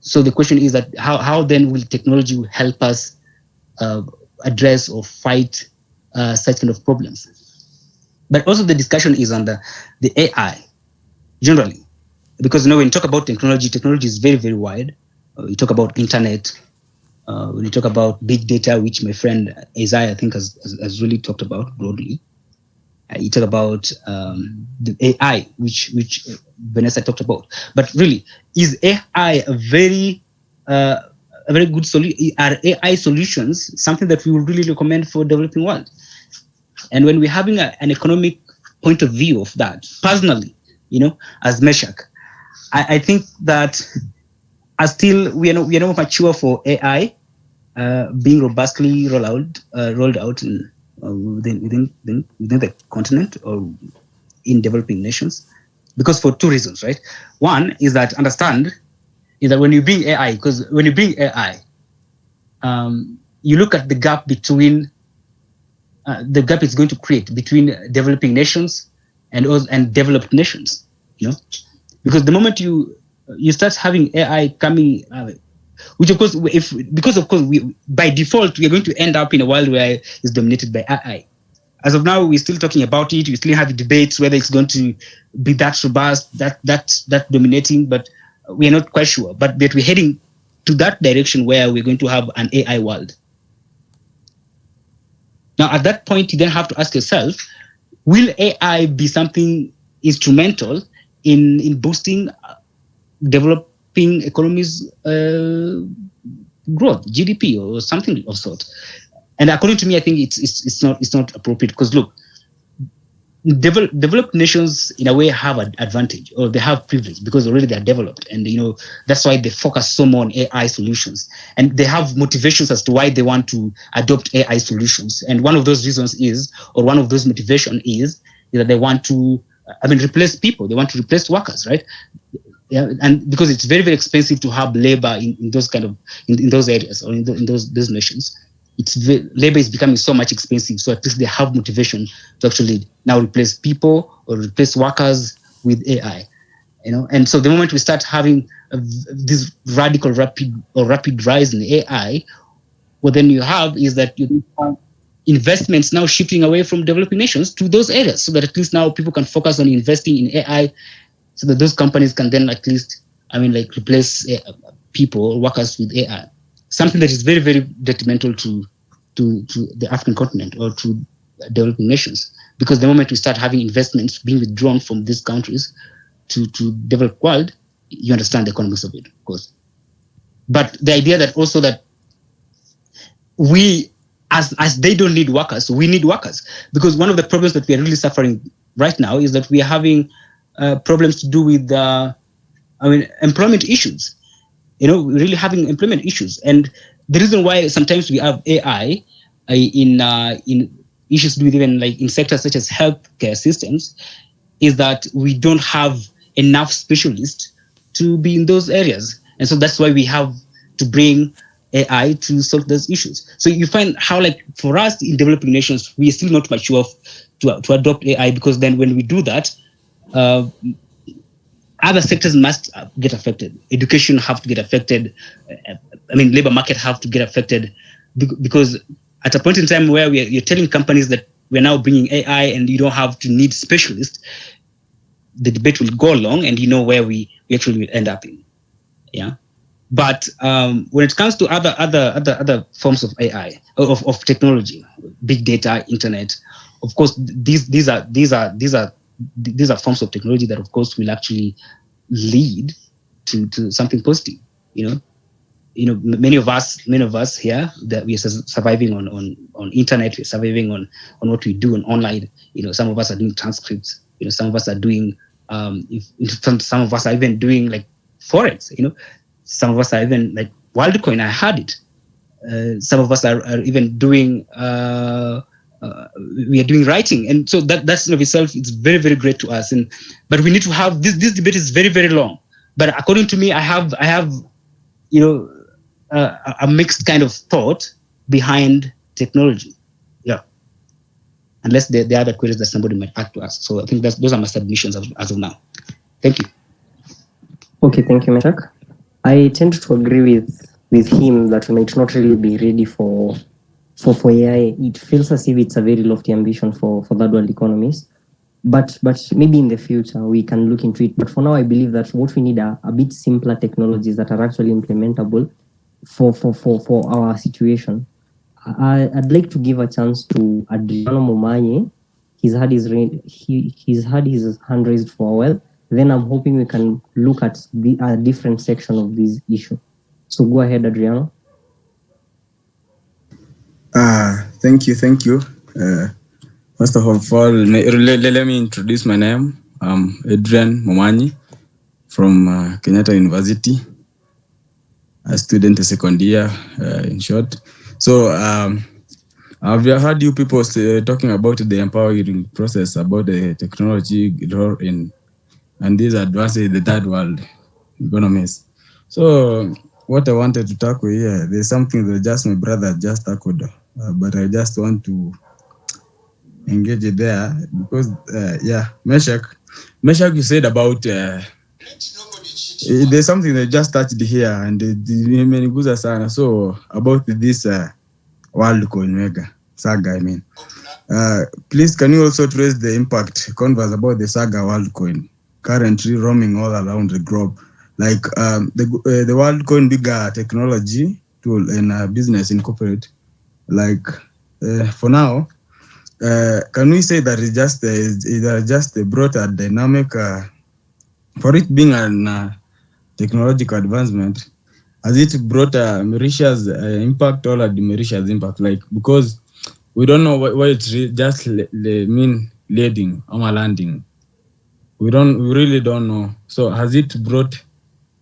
So the question is that how then will technology help us address or fight such kind of problems? But also the discussion is on the AI generally, because when you talk about technology is very, very wide. You talk about internet, when you talk about big data, which my friend Isaiah I think has really talked about broadly. You talk about the AI, which Vanessa talked about. But really, is AI a very good solution? Are AI solutions something that we would really recommend for developing world? And when we're having an economic point of view of that, personally, as Meshach, I think that we are not mature for AI being robustly rolled out within the continent or in developing nations, because for two reasons, right? One is that when you bring AI, you look at the gap between the gap it's going to create between developing nations and developed nations, because the moment you start having AI coming, which of course, we by default we are going to end up in a world where it's dominated by AI. As of now, we're still talking about it. We still have debates whether it's going to be that robust, that dominating, but we are not quite sure. But we're heading to that direction where we're going to have an AI world. Now, at that point, you then have to ask yourself, will AI be something instrumental in boosting developing economies growth, GDP, or something of sort? And according to me, I think it's not appropriate, because look, developed nations in a way have an advantage, or they have privilege, because already they are developed, and that's why they focus so more on AI solutions, and they have motivations as to why they want to adopt AI solutions. And one of those reasons one of those motivation is that they want to replace people, they want to replace workers, right? Yeah, and because it's very, very expensive to have labor in those kind of in those areas, or in those nations. Labor is becoming so much expensive, so at least they have motivation to actually now replace people or replace workers with AI. And so the moment we start having this radical rapid rise in AI, what then you have is that you have investments now shifting away from developing nations to those areas, so that at least now people can focus on investing in AI, so that those companies can then at least like replace people, workers with AI. Something that is very, very detrimental to the African continent or to developing nations. Because the moment we start having investments being withdrawn from these countries to developed world, you understand the economics of it, of course. But the idea that also that we, as they don't need workers, we need workers. Because one of the problems that we are really suffering right now is that we are having problems to do with employment issues. We're really having employment issues, and the reason why sometimes we have AI in issues to do with even like in sectors such as healthcare systems is that we don't have enough specialists to be in those areas, and so that's why we have to bring AI to solve those issues. So you find how, like, for us in developing nations, we are still not mature to adopt AI, because then when we do that, other sectors must get affected. Education have to get affected. Labor market have to get affected, because at a point in time where you're telling companies that we're now bringing AI and you don't have to need specialists, the debate will go along, and where we actually will end up in. Yeah. But when it comes to other forms of AI, of technology, big data, internet, of course, these are forms of technology that, of course, will actually lead to something positive. Many of us here, that we are surviving on internet, we're surviving on what we do on online. Some of us are doing transcripts. Some of us are doing some of us are even doing like forex. Some of us are even like WorldCoin. I had it. Some of us are even doing we are doing writing, and so that's in of itself, it's very, very great to us. But we need to have this debate is very, very long. But according to me, I have a mixed kind of thought behind technology. Yeah. Unless there are other queries that somebody might add to us. So I think those are my submissions as of now. Thank you. Okay, thank you, Meshak. I tend to agree with him that we might not really be ready for AI. It feels as if it's a very lofty ambition for third world economies. But maybe in the future we can look into it. But for now, I believe that what we need are a bit simpler technologies that are actually implementable for our situation. I'd like to give a chance to Adriano Momanye. He's had his hand raised for a while. Then I'm hoping we can look at a different section of this issue. So go ahead, Adriano. Thank you. First of all, let me introduce my name. I'm Adrian Momanyi from Kenyatta University, a student second year, in short. So I've heard you people talking about the empowering process, about the technology role and these advances in the third world economies. So what I wanted to tackle here, there's something that just my brother just tackled, but I just want to engage it there because, Meshak, you said about there's something that just touched here and imeniguza sana. So about this WorldCoin mega saga, please can you also trace the impact, converse about the saga WorldCoin currently roaming all around the globe, like the WorldCoin bigger technology tool and business incorporate, like for now. Can we say that it just brought a dynamic for it being an technological advancement? Has it brought a malicious impact or a malicious impact? Like, because we don't know what it's just mean leading or landing. We really don't know. So has it brought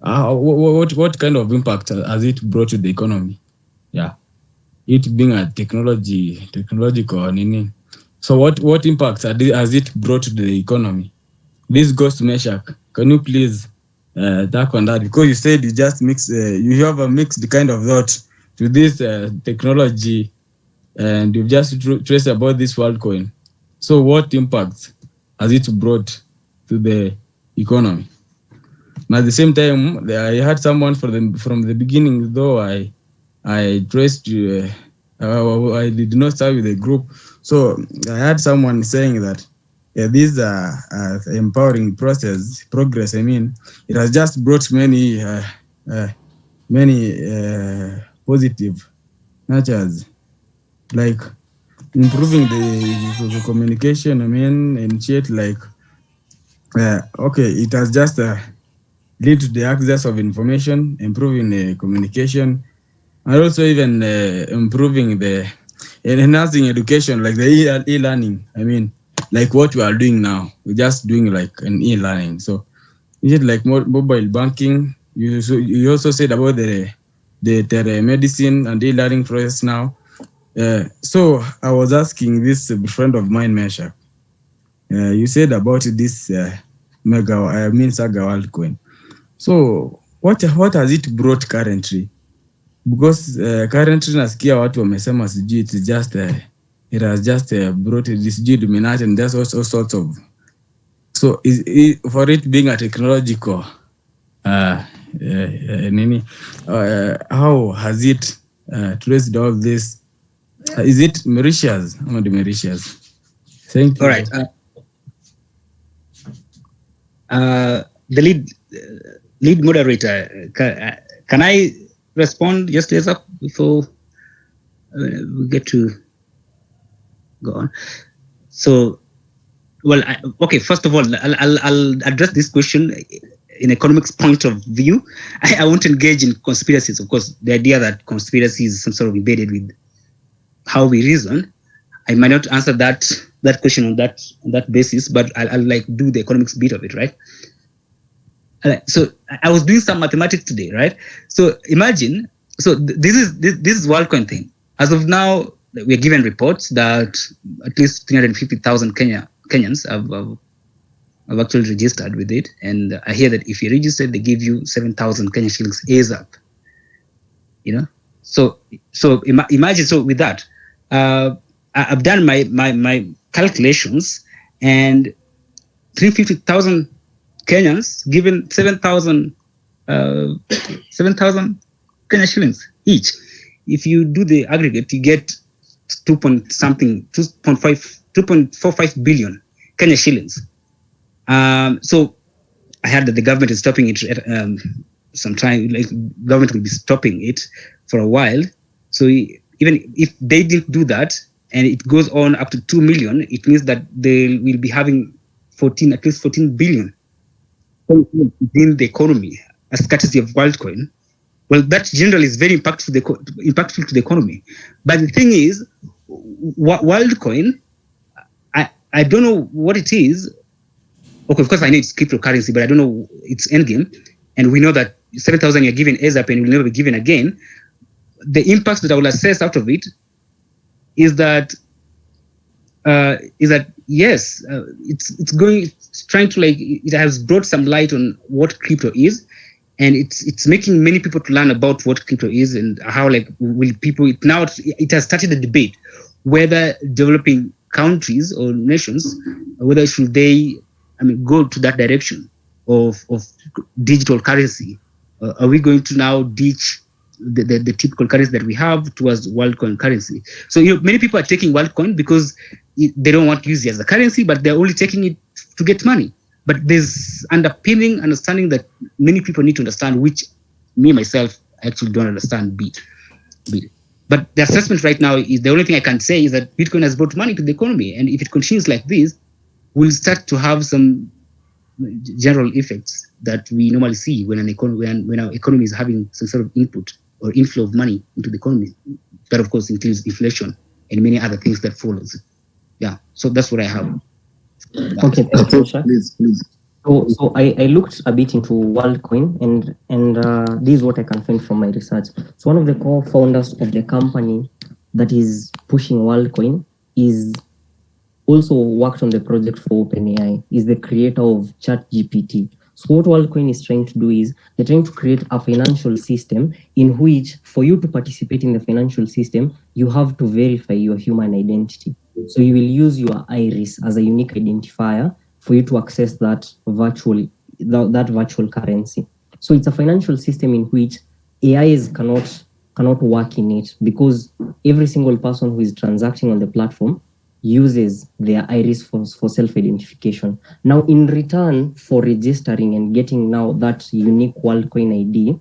what kind of impact has it brought to the economy? Yeah, it being a technological nini. So what impacts has it brought to the economy? This goes to Meshak. Can you please talk on that? Because you said you just mix, you have a mixed kind of thought to this technology, and you've just traced about this WorldCoin. So what impacts has it brought to the economy? And at the same time, I had someone from the beginning, though I traced you. I did not start with a group. So I had someone saying that this empowering progress. I mean, it has just brought many positive natures, like improving the communication. I mean, and shit, like okay, it has just lead to the access of information, improving the communication, and also even improving the enhancing education, like the e-learning. I mean, like what we are doing now, we're just doing like an e-learning. So is it like mobile banking? You also said about the telemedicine and e-learning process now. So I was asking this friend of mine, Mesha. You said about this Saga Worldcoin. So what has it brought currently? Because currently nasikia watu wamesema sijui it's just it has just brought this Illuminati and there's also sorts of. So for it being a technological how has it traced all this? Is it Mauritius? Not Mauritius. Thank you. All right. The lead moderator, can I respond just as up before we get to go on? So, well, okay. First of all, I'll address this question in economics point of view. I won't engage in conspiracies. Of course, the idea that conspiracy is some sort of embedded with how we reason, I might not answer that question on that basis, but I'll like do the economics bit of it, right? So I was doing some mathematics today, right? So imagine, so this is Worldcoin thing. As of now, we are given reports that at least 350,000 Kenyans have actually registered with it, and I hear that if you register, they give you 7,000 Kenya shillings ASAP. You know, so imagine. So with that, I've done my calculations, and 350,000 Kenyans given 7,000 Kenya shillings each. If you do the aggregate, you get 2.45 billion Kenya shillings. So I heard that the government is stopping it at some time. Like government will be stopping it for a while. So even if they didn't do that, and it goes on up to 2 million, it means that they will be having at least 14 billion within the economy as courtesy of Worldcoin. Well, that generally is very impactful to the economy. But the thing is, Worldcoin, I don't know what it is. Okay, of course I know it's cryptocurrency, but I don't know its endgame. And we know that 7,000 you're given ASAP and will never be given again. The impacts that I will assess out of it is that yes, it's trying to like, it has brought some light on what crypto is, and it's making many people to learn about what crypto is and how like will people it has started a debate whether developing countries or nations, whether should they go to that direction of digital currency. Are we going to now ditch the typical currency that we have towards Worldcoin currency? So many people are taking Worldcoin because they don't want to use it as a currency, but they're only taking it to get money. But there's underpinning understanding that many people need to understand, which me myself actually don't understand bit. But the assessment right now is, the only thing I can say is that Bitcoin has brought money to the economy, and if it continues like this, we'll start to have some general effects that we normally see when our economy is having some sort of input or inflow of money into the economy. That of course includes inflation and many other things that follows. Yeah, so that's what I have. Okay, thank you, Shah. Please. So I looked a bit into Worldcoin, and this is what I can find from my research. So one of the co-founders of the company that is pushing Worldcoin is also worked on the project for OpenAI, is the creator of ChatGPT. So what Worldcoin is trying to do is they're trying to create a financial system in which, for you to participate in the financial system, you have to verify your human identity. So you will use your iris as a unique identifier for you to access that virtual currency. So it's a financial system in which AIs cannot work in it, because every single person who is transacting on the platform uses their iris for self-identification. Now, in return for registering and getting now that unique WorldCoin ID,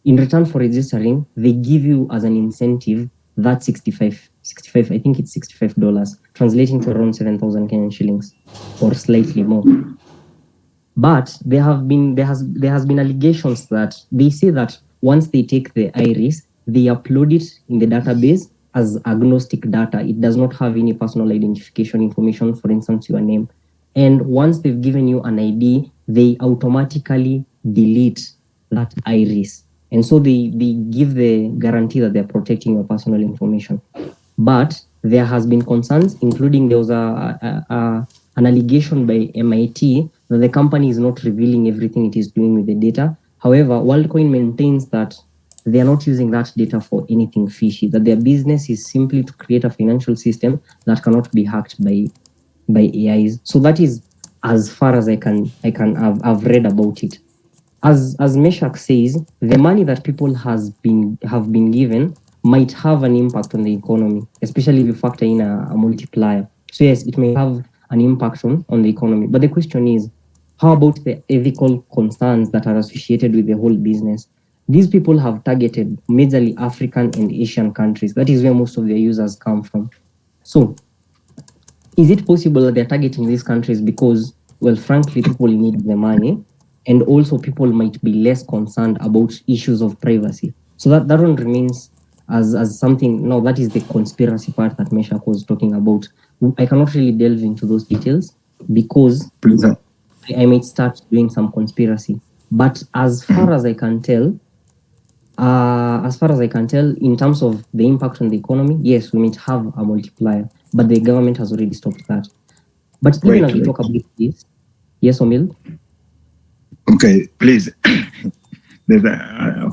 in return for registering, they give you as an incentive that 65, I think it's $65, translating to around 7,000 Kenyan shillings or slightly more. But there has been allegations that they say that once they take the iris, they upload it in the database as agnostic data. It does not have any personal identification information, for instance, your name. And once they've given you an ID, they automatically delete that iris. And so they give the guarantee that they're protecting your personal information. But there has been concerns, including there was an allegation by MIT that the company is not revealing everything it is doing with the data. However, WorldCoin maintains that they are not using that data for anything fishy, that their business is simply to create a financial system that cannot be hacked by AIs. So that is as far as I've read about it. As Meshach says, the money that people have been given might have an impact on the economy, especially if you factor in a multiplier. So yes, it may have an impact on the economy. But the question is, how about the ethical concerns that are associated with the whole business? These people have targeted majorly African and Asian countries. That is where most of their users come from. So is it possible that they're targeting these countries because, well, frankly, people need the money, and also people might be less concerned about issues of privacy? So that one remains as something. No, that is the conspiracy part that Meshach was talking about. I cannot really delve into those details because I might start doing some conspiracy. But as far as I can tell, in terms of the impact on the economy, yes, we might have a multiplier, but the government has already stopped that. But even as we talk about this, yes, Omil? Okay, please.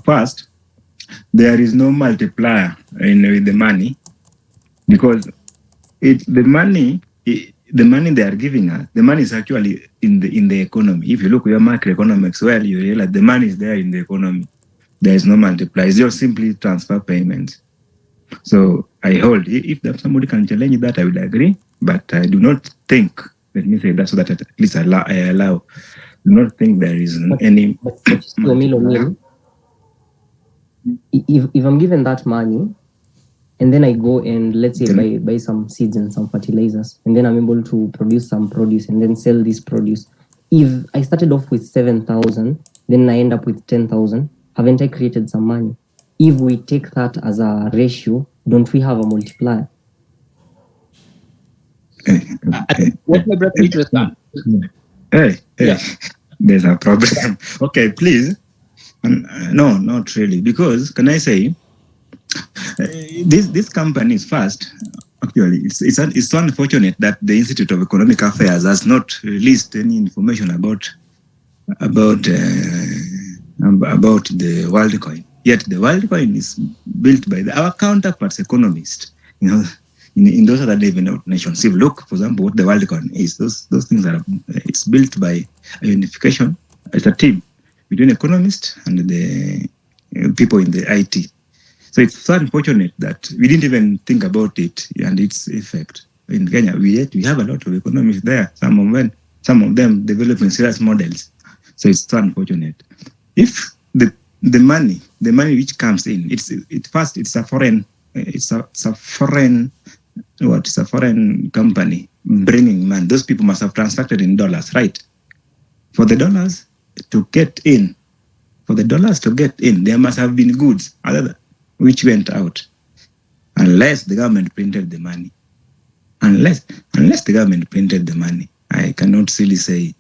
First, there is no multiplier with the money, because it's the money they are giving us. The money is actually in the economy. If you look at your macroeconomics, well, you realize the money is there in the economy. There is no multiplier. It's just simply transfer payments. So I hold. If somebody can challenge that, I would agree. But I do not think. Let me say that so that at least I allow. Do not think there is any. Omil, if I'm given that money, and then I go and let's say buy some seeds and some fertilizers, and then I'm able to produce some produce and then sell this produce. If I started off with 7,000, then I end up with 10,000, haven't I created some money? If we take that as a ratio, don't we have a multiplier? What my brother need to respond? Hey, there's a problem. Okay, please. No, not really. Because can I say, this company is first. Actually, it's unfortunate that the Institute of Economic Affairs has not released any information about the WorldCoin. Yet the WorldCoin is built by our counterparts economists. In those other developed nations. If you look, for example, what the WorldCoin is, those things it's built by a unification. It's a team between economists and the people in the IT. So it's so unfortunate that we didn't even think about it and its effect. In Kenya, we have a lot of economists there. Some of them developing serious models. So it's so unfortunate. If the money which comes in, it's a foreign company bringing money. Those people must have transacted in dollars, right? For the dollars to get in, there must have been goods which went out, unless the government printed the money. Unless the government printed the money, I cannot really say.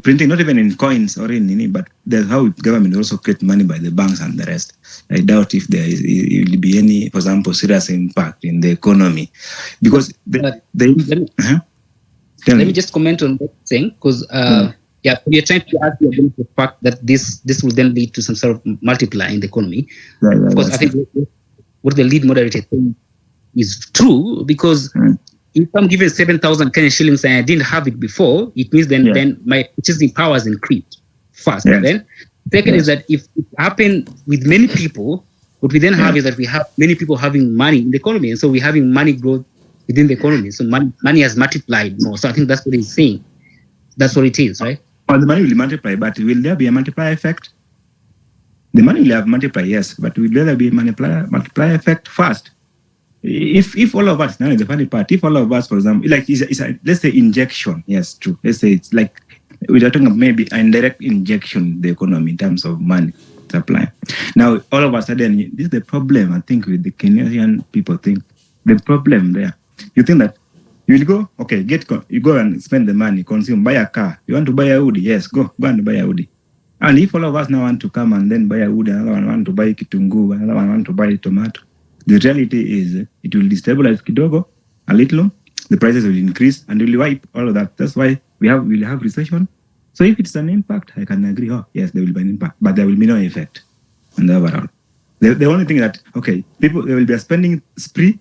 Printing, not even in coins or in any, but that's how government also create money by the banks and the rest. I doubt if there will be any, for example, serious impact in the economy, because let me just comment on what you're saying, because we are trying to argue against the fact that this will then lead to some sort of multiplier in the economy. Of course, I think what the lead moderator saying is true, because if I'm given 7,000 Kenyan shillings and I didn't have it before, it means then my purchasing power has increased first. Yes. Then second is that if it happened with many people, what we then have is that we have many people having money in the economy, and so we're having money growth within the economy. So money has multiplied more. So I think that's what he's saying. That's what it is, right? Or the money will multiply, but will there be a multiplier effect? The money will have multiply, yes, but will there be a multiplier effect first? If all of us, now the funny part, if all of us, for example, like it's a, let's say injection, yes, true. Let's say it's like we're talking of maybe an indirect injection in the economy in terms of money supply. Now all of a sudden, this is the problem I think with the Kenyans people think the problem there. You think that you will go, okay, you go and spend the money, consume, buy a car. You want to buy a hoodie? Yes, go and buy a hoodie. And if all of us now want to come and then buy a wood, another one want to buy kitungu, another one want to buy tomato, the reality is it will destabilize kidogo a little, the prices will increase and will wipe all of that. That's why we'll have recession. So if it's an impact, I can agree, oh yes, there will be an impact, but there will be no effect on the overall. The only thing that, okay, people, there will be a spending spree,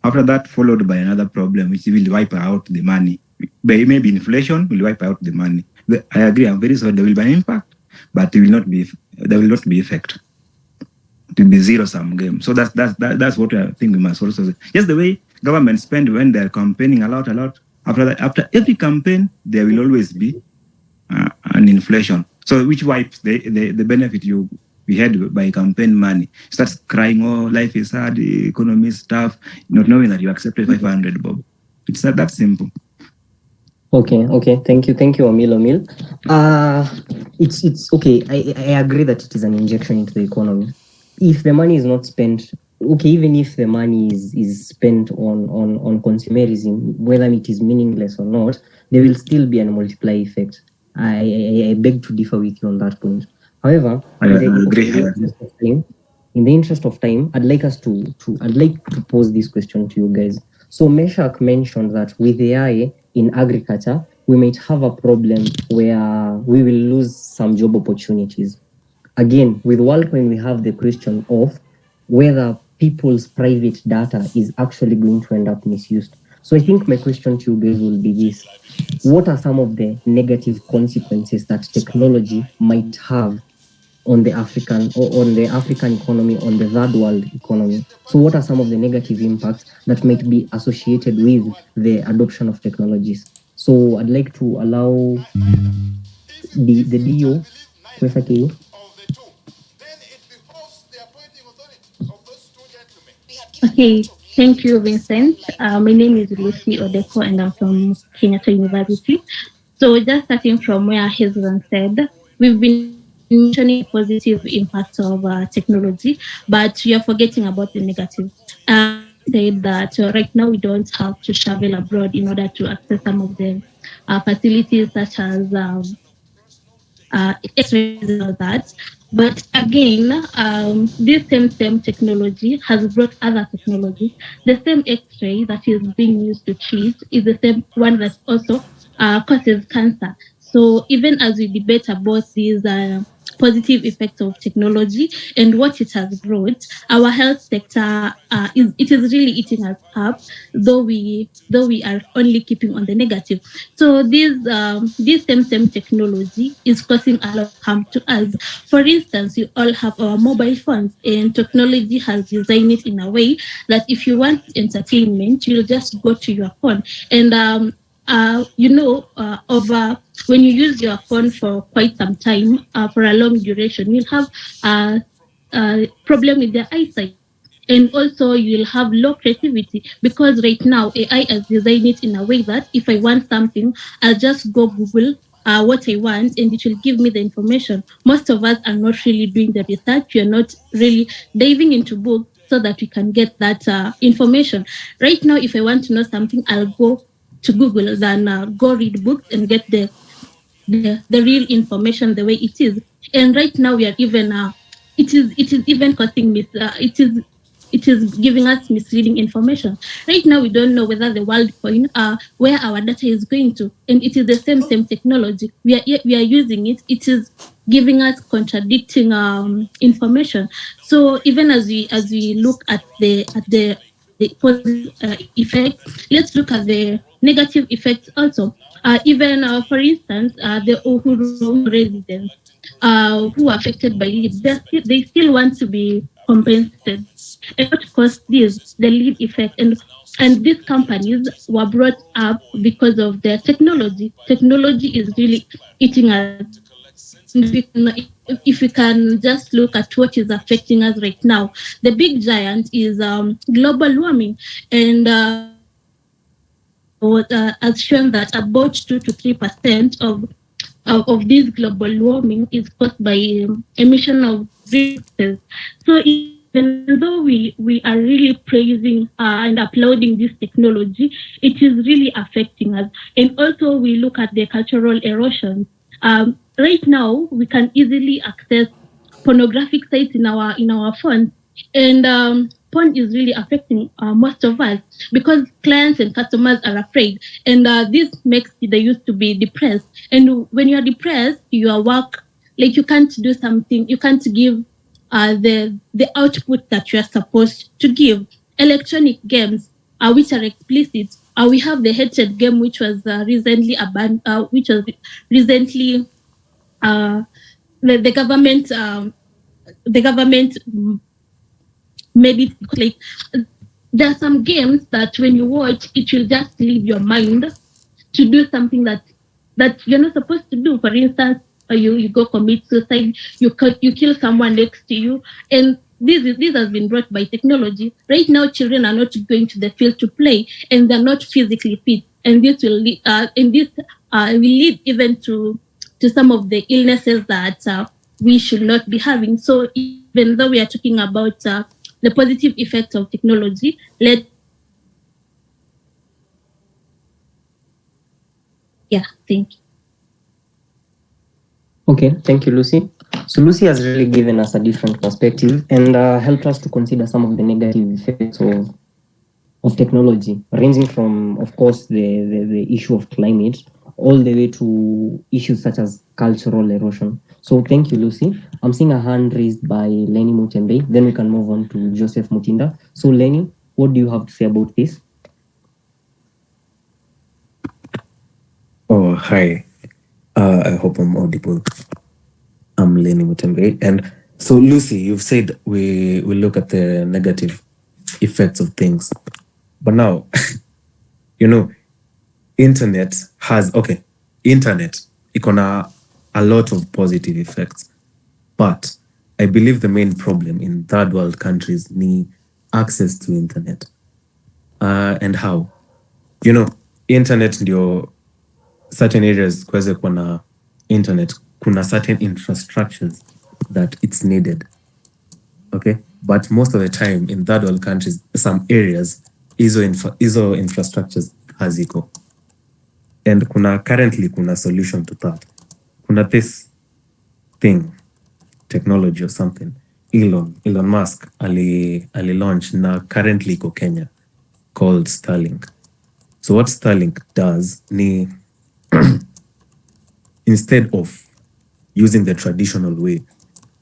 after that followed by another problem, which will wipe out the money. Maybe inflation will wipe out the money. I agree, I'm very sorry, there will be an impact, but there will not be effect. It will be zero-sum game. So that's what I think we must also say. Just the way government spend when they're campaigning a lot. After every campaign, there will always be an inflation. So which wipes the benefit we had by campaign money. Starts crying, oh, life is hard, the economy is tough, not knowing that you accepted 500 bob. It's not that simple. Okay. Thank you, Omil. It's okay. I agree that it is an injection into the economy. If the money is not spent, okay, even if the money is spent on consumerism, whether it is meaningless or not, there will still be a multiplier effect. I beg to differ with you on that point. However, I agree. In the interest of time, I'd like to pose this question to you guys. So Meshach mentioned that with AI in agriculture, we might have a problem where we will lose some job opportunities. Again, with WorldCoin, we have the question of whether people's private data is actually going to end up misused. So I think my question to you guys will be this. What are some of the negative consequences that technology might have on the African economy, on the third world economy? So what are some of the negative impacts that might be associated with the adoption of technologies? So I'd like to allow the DO, Kwesake. Okay, thank you, Vincent. My name is Lucy Odeko, and I'm from Kenyatta University. So, just starting from where Hezron said, we've been mentioning the positive impact of technology, but we are forgetting about the negative. He said that right now we don't have to travel abroad in order to access some of the facilities such as X-rays and all that. But again, this same technology has brought other technologies. The same X-ray that is being used to treat is the same one that also causes cancer. So even as we debate about these positive effects of technology and what it has brought, our health sector is really eating us up, though we are only keeping on the negative. So this same technology is causing a lot of harm to us. For instance, we all have our mobile phones, and technology has designed it in a way that if you want entertainment, you'll just go to your phone. And over when you use your phone for quite some time, for a long duration, you'll have a problem with the eyesight. And also you'll have low creativity, because right now AI has designed it in a way that if I want something, I'll just go Google what I want and it will give me the information. Most of us are not really doing the research. We're not really diving into books so that we can get that information. Right now, if I want to know something, I'll go to Google than go read books and get the real information the way it is. And right now we are even it is even causing it is giving us misleading information. Right now we don't know whether the world coin where our data is going to, and it is the same technology. We are using it. It is giving us contradicting information. So even as we look at the positive effects, let's look at the negative effects also. Even for instance, the Uhuru residents who are affected by it, they still want to be compensated. And what caused this? The lead effect. And and these companies were brought up because of their technology. Technology is really eating us. If we can just look at what is affecting us right now, the big giant is global warming, and has shown that about 2 to 3% of this global warming is caused by emission of greenhouses. So even though we are really praising and applauding this technology, it is really affecting us. And also we look at the cultural erosion. Right now, we can easily access pornographic sites in our phones, and porn is really affecting most of us because clients and customers are afraid, and this makes the youth to be depressed. And when you are depressed, your work, like, you can't do something, you can't give the output that you are supposed to give. Electronic games, which are explicit. We have the headset game, which was recently abandoned, which was recently the government made it like, there are some games that when you watch, it will just leave your mind to do something that you're not supposed to do. For instance, you go commit suicide, you kill someone next to you, and this has been brought by technology. Right now, children are not going to the field to play, and they're not physically fit, and this will lead even to some of the illnesses that we should not be having. So even though we are talking about the positive effects of technology, thank you. Okay, thank you, Lucy. So Lucy has really given us a different perspective and helped us to consider some of the negative effects of technology, ranging from, of course, the issue of climate, all the way to issues such as cultural erosion. So thank you, Lucy. I'm seeing a hand raised by Lenny Mutembe. Then we can move on to Joseph Mutinda. So Lenny, what do you have to say about this? Oh, hi. I hope I'm audible. I'm Lenny Mutembe. And so, Lucy, you've said we look at the negative effects of things. But now, internet, ikona a lot of positive effects. But I believe the main problem in third world countries need access to internet. And how? Internet ndio certain areas kweze kuna internet, kuna certain infrastructures that it's needed. Okay? But most of the time in third world countries, some areas, izo infrastructures haziko. And currently kuna solution to that. Kuna this thing, technology or something. Elon Musk ali launch na currently iko Kenya, called Starlink. So what Starlink does ni instead of using the traditional way,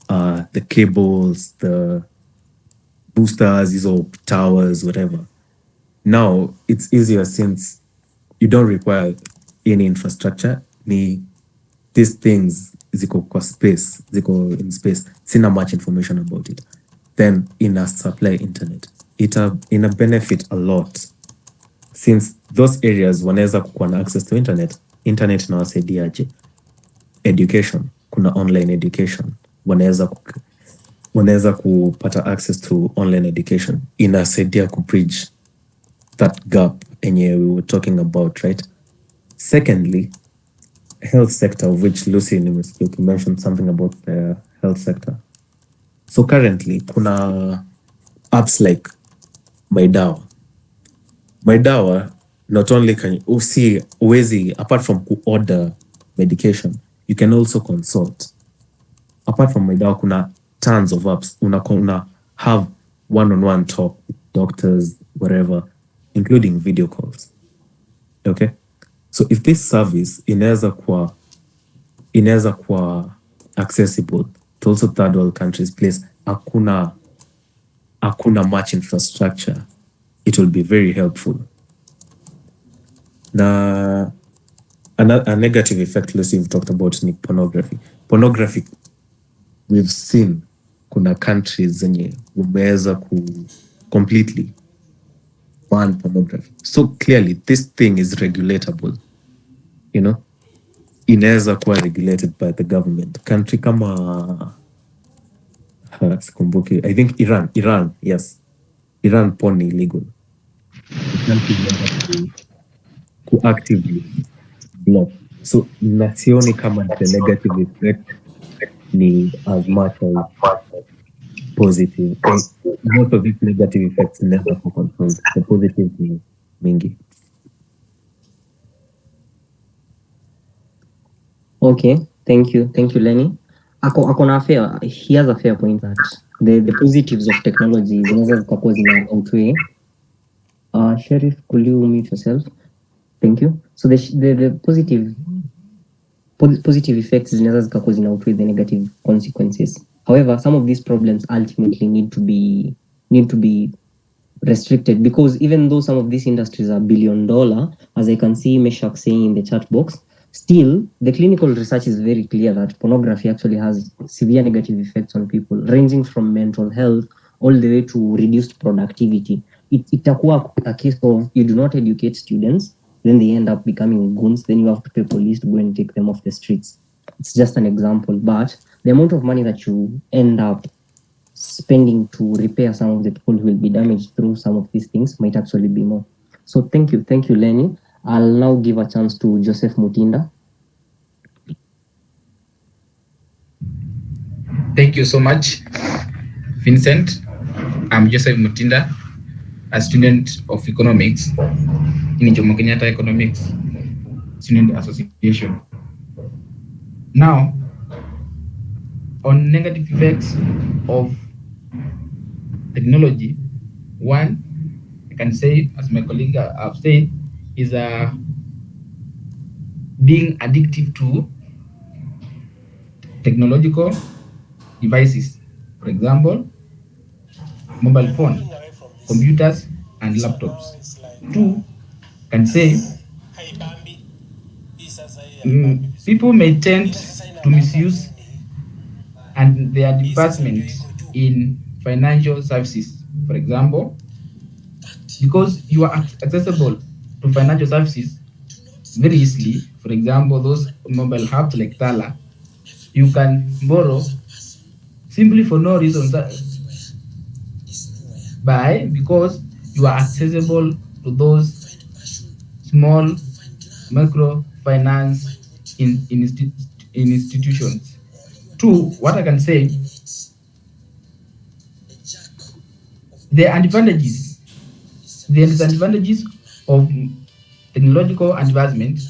the cables, the boosters, these all towers, whatever. Now it's easier since you don't require any infrastructure. These things ziko in space. Sina much information about it. Then in a supply internet, it in a benefit a lot. Since those areas wanaweza kuwa na access to internet inawasaidiaje? Education, kuna online education, wanaweza kupata access to online education, inasaidia kubridge that gap enye we were talking about, right? Secondly, health sector, of which Lucy mentioned something about the health sector. So currently, kuna apps like MyDawa, not only can you see uwezi, apart from order medication, you can also consult. Apart from MyDawa, kuna tons of apps. Una have one-on-one talk with doctors, whatever, including video calls. Okay? So if this service inaweza kuwa accessible to also third world countries, place hakuna much infrastructure, it will be very helpful. Now, a negative effect, Lucy, we've talked about ni pornography. Pornography, we've seen kuna countries zenye umeweza completely ban pornography. So clearly this thing is regulatable, you know, inaweza kuwa regulated by the government. Country kama sikumbuki, I think Iran, yes. Iran porn ni illegal. The country inaweza ku actively block. So nasioni kama the negative effect ni as much as positive. And most of these negative effects never for controlled. The positive ni mingi. Okay, thank you, Lenny. He has a fair point that the positives of technology zinaweza zikakuwa zina outweigh. Sheriff, could you mute yourself? Thank you. So the positive effects zinaweza zikakuwa zina outweigh the negative consequences. However, some of these problems ultimately need to be restricted, because even though some of these industries are $1 billion, as I can see Meshach saying in the chat box, still the clinical research is very clear that pornography actually has severe negative effects on people, ranging from mental health all the way to reduced productivity. Itakuwa a case of you do not educate students, then they end up becoming goons, then you have to pay police to go and take them off the streets. It's just an example, but the amount of money that you end up spending to repair some of the people who will be damaged through some of these things might actually be more. So thank you, Lenny. I'll now give a chance to Joseph Mutinda. Thank you so much, Vincent. I'm Joseph Mutinda, a student of economics in Jomo Kenyatta Economics Student Association. Now, on negative effects of technology, one, I can say, as my colleague have said, is being addictive to technological devices. For example, mobile phone, computers, and laptops. Two, can say people may tend to misuse and their advancement in financial services. For example, because you are accessible to financial services very easily, for example, those mobile apps like Tala, you can borrow simply for no reason, because you are accessible to those small microfinance in institutions. Two, what I can say, the disadvantages of technological advancement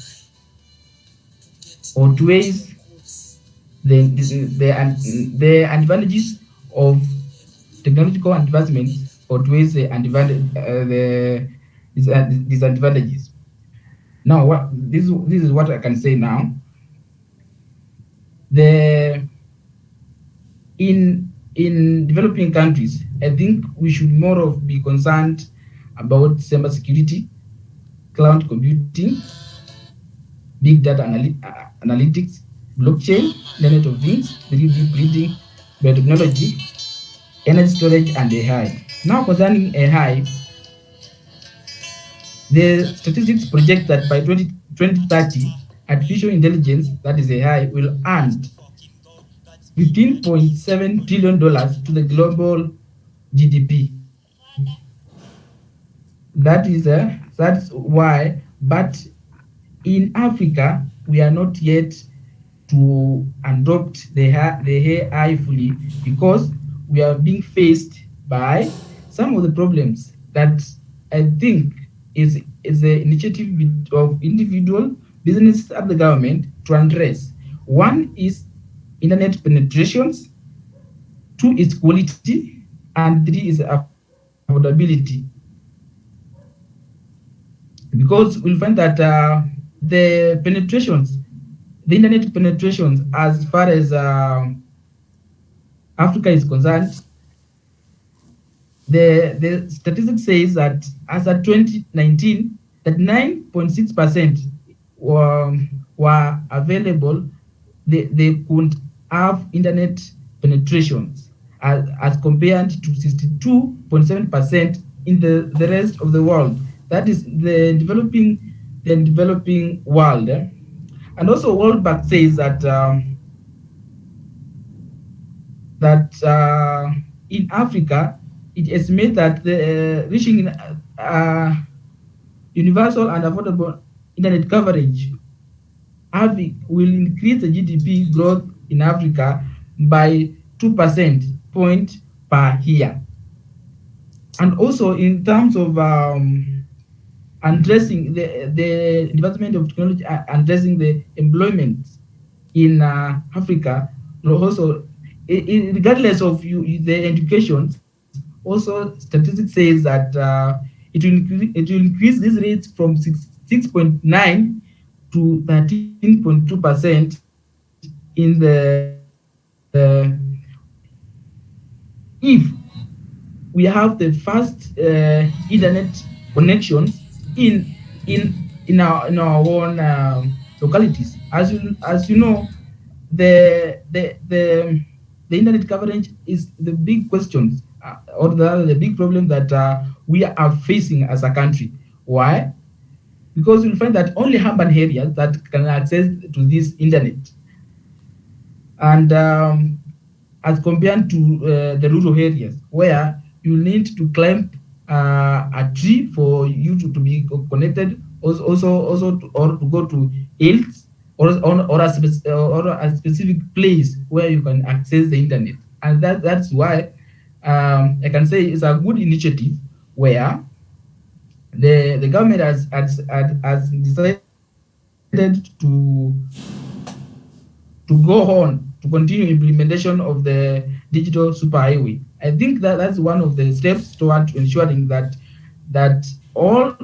outweighs the advantages of technological advancement outweighs the disadvantages. Now, this is what I can say now. In developing countries, I think we should more of be concerned about cybersecurity, cloud computing, big data analytics, blockchain, Internet of Things, 3D printing, biotechnology, energy storage, and AI. Now, concerning AI, the statistics project that by 2030, artificial intelligence, that is AI, will earn $15.7 trillion to the global GDP. That's why, but in Africa, we are not yet to adopt the AI fully, because we are being faced by some of the problems that I think is the initiative of individual businesses and the government to address. One is internet penetrations, two is quality, and three is affordability. Because we'll find that the internet penetrations, as far as Africa is concerned, the statistics says that as of 2019, that 9.6% were available, they could have internet penetrations as compared to 62.7% in the rest of the world. That is the developing world. And also World Bank says that in Africa, it estimates that the reaching universal and affordable internet coverage will increase the GDP growth in Africa by 2% point per year. And also in terms of addressing the development of technology, addressing the employment in Africa, also regardless of the education, also statistics says that it will increase this rate from 6.9 to 13.2% in if we have the fast internet connections in our own localities. As you know, the internet coverage is the big questions or the big problem that we are facing as a country. Why? Because you'll find that only urban areas that can access to this internet, and as compared to the rural areas where you need to climb a tree for you to be connected, also or to go to hills or a specific place where you can access the internet. And that's why I can say it's a good initiative where the government has decided to go on to continue implementation of the digital superhighway. I think that's one of the steps toward ensuring that all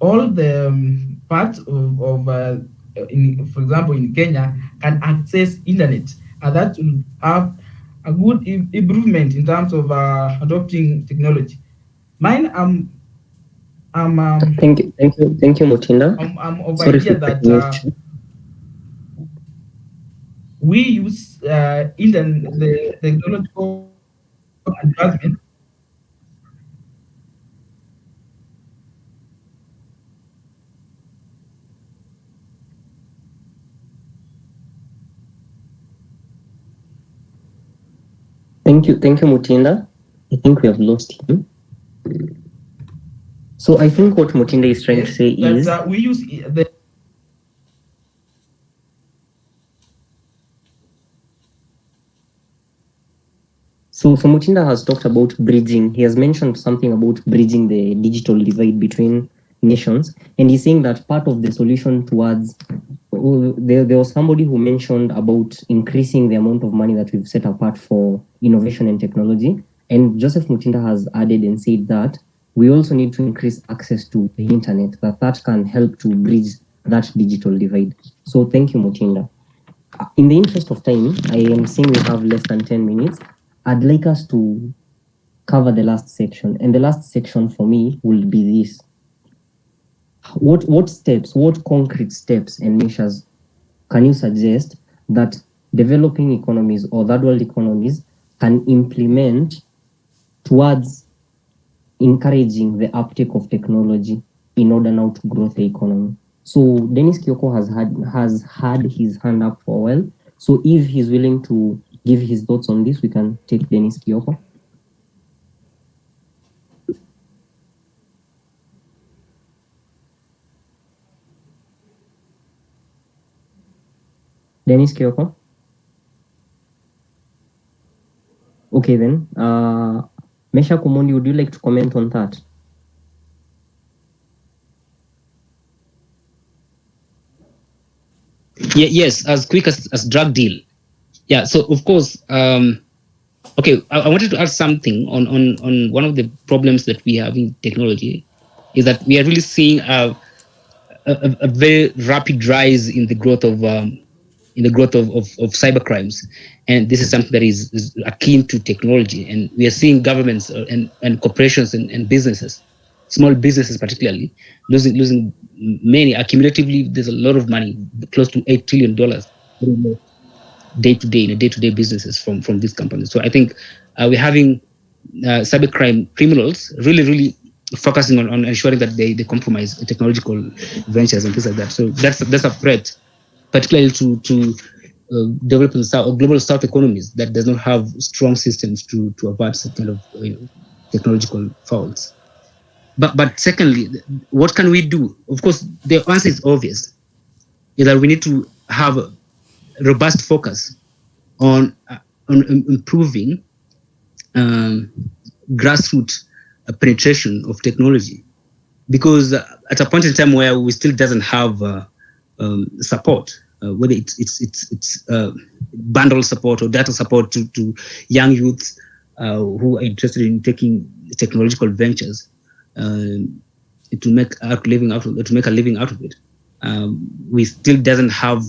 the parts of for example, in Kenya can access internet, and that will have a good improvement in terms of adopting technology. Mine, Thank you, Mutinda. I'm of Sorry idea for that cutting you. we use the technological advancement. Thank you, Mutinda. I think we have lost him. So I think what Mutinda is trying to say is that we use the So Mutinda has talked about bridging. He has mentioned something about bridging the digital divide between nations, and he's saying that part of the solution towards there was somebody who mentioned about increasing the amount of money that we've set apart for innovation and technology. And Joseph Mutinda has added and said that we also need to increase access to the internet, that can help to bridge that digital divide. So thank you, Mutinda. In the interest of time, I am seeing we have less than 10 minutes. I'd like us to cover the last section. And the last section for me will be this. What concrete steps and measures can you suggest that developing economies or third world economies can implement towards encouraging the uptake of technology in order now to grow the economy? So Dennis Kioko has had his hand up for a while. So if he's willing to give his thoughts on this, we can take Dennis Kioko. Dennis Kioko? Okay then. Mesha Kumondi, would you like to comment on that? Yeah, yes, as quick as drug deal. Yeah, so of course, okay, I wanted to add something on one of the problems that we have in technology is that we are really seeing a very rapid rise in the growth of cyber crimes, and this is something that is akin to technology. And we are seeing governments and corporations and businesses, small businesses particularly, losing many. Accumulatively, there's a lot of money, close to $8 trillion day to day businesses from these companies. So I think we're having cybercrime criminals really focusing on ensuring that they compromise technological ventures and things like that. So that's a threat, particularly to developing South or global South economies that does not have strong systems to avert such kind of technological faults. But secondly, what can we do? Of course, the answer is obvious: is that we need to have a robust focus on improving grassroots penetration of technology, because at a point in time where we still doesn't have support, whether it's bundle support or data support to young youths who are interested in taking technological ventures to make a living out of it. We still doesn't have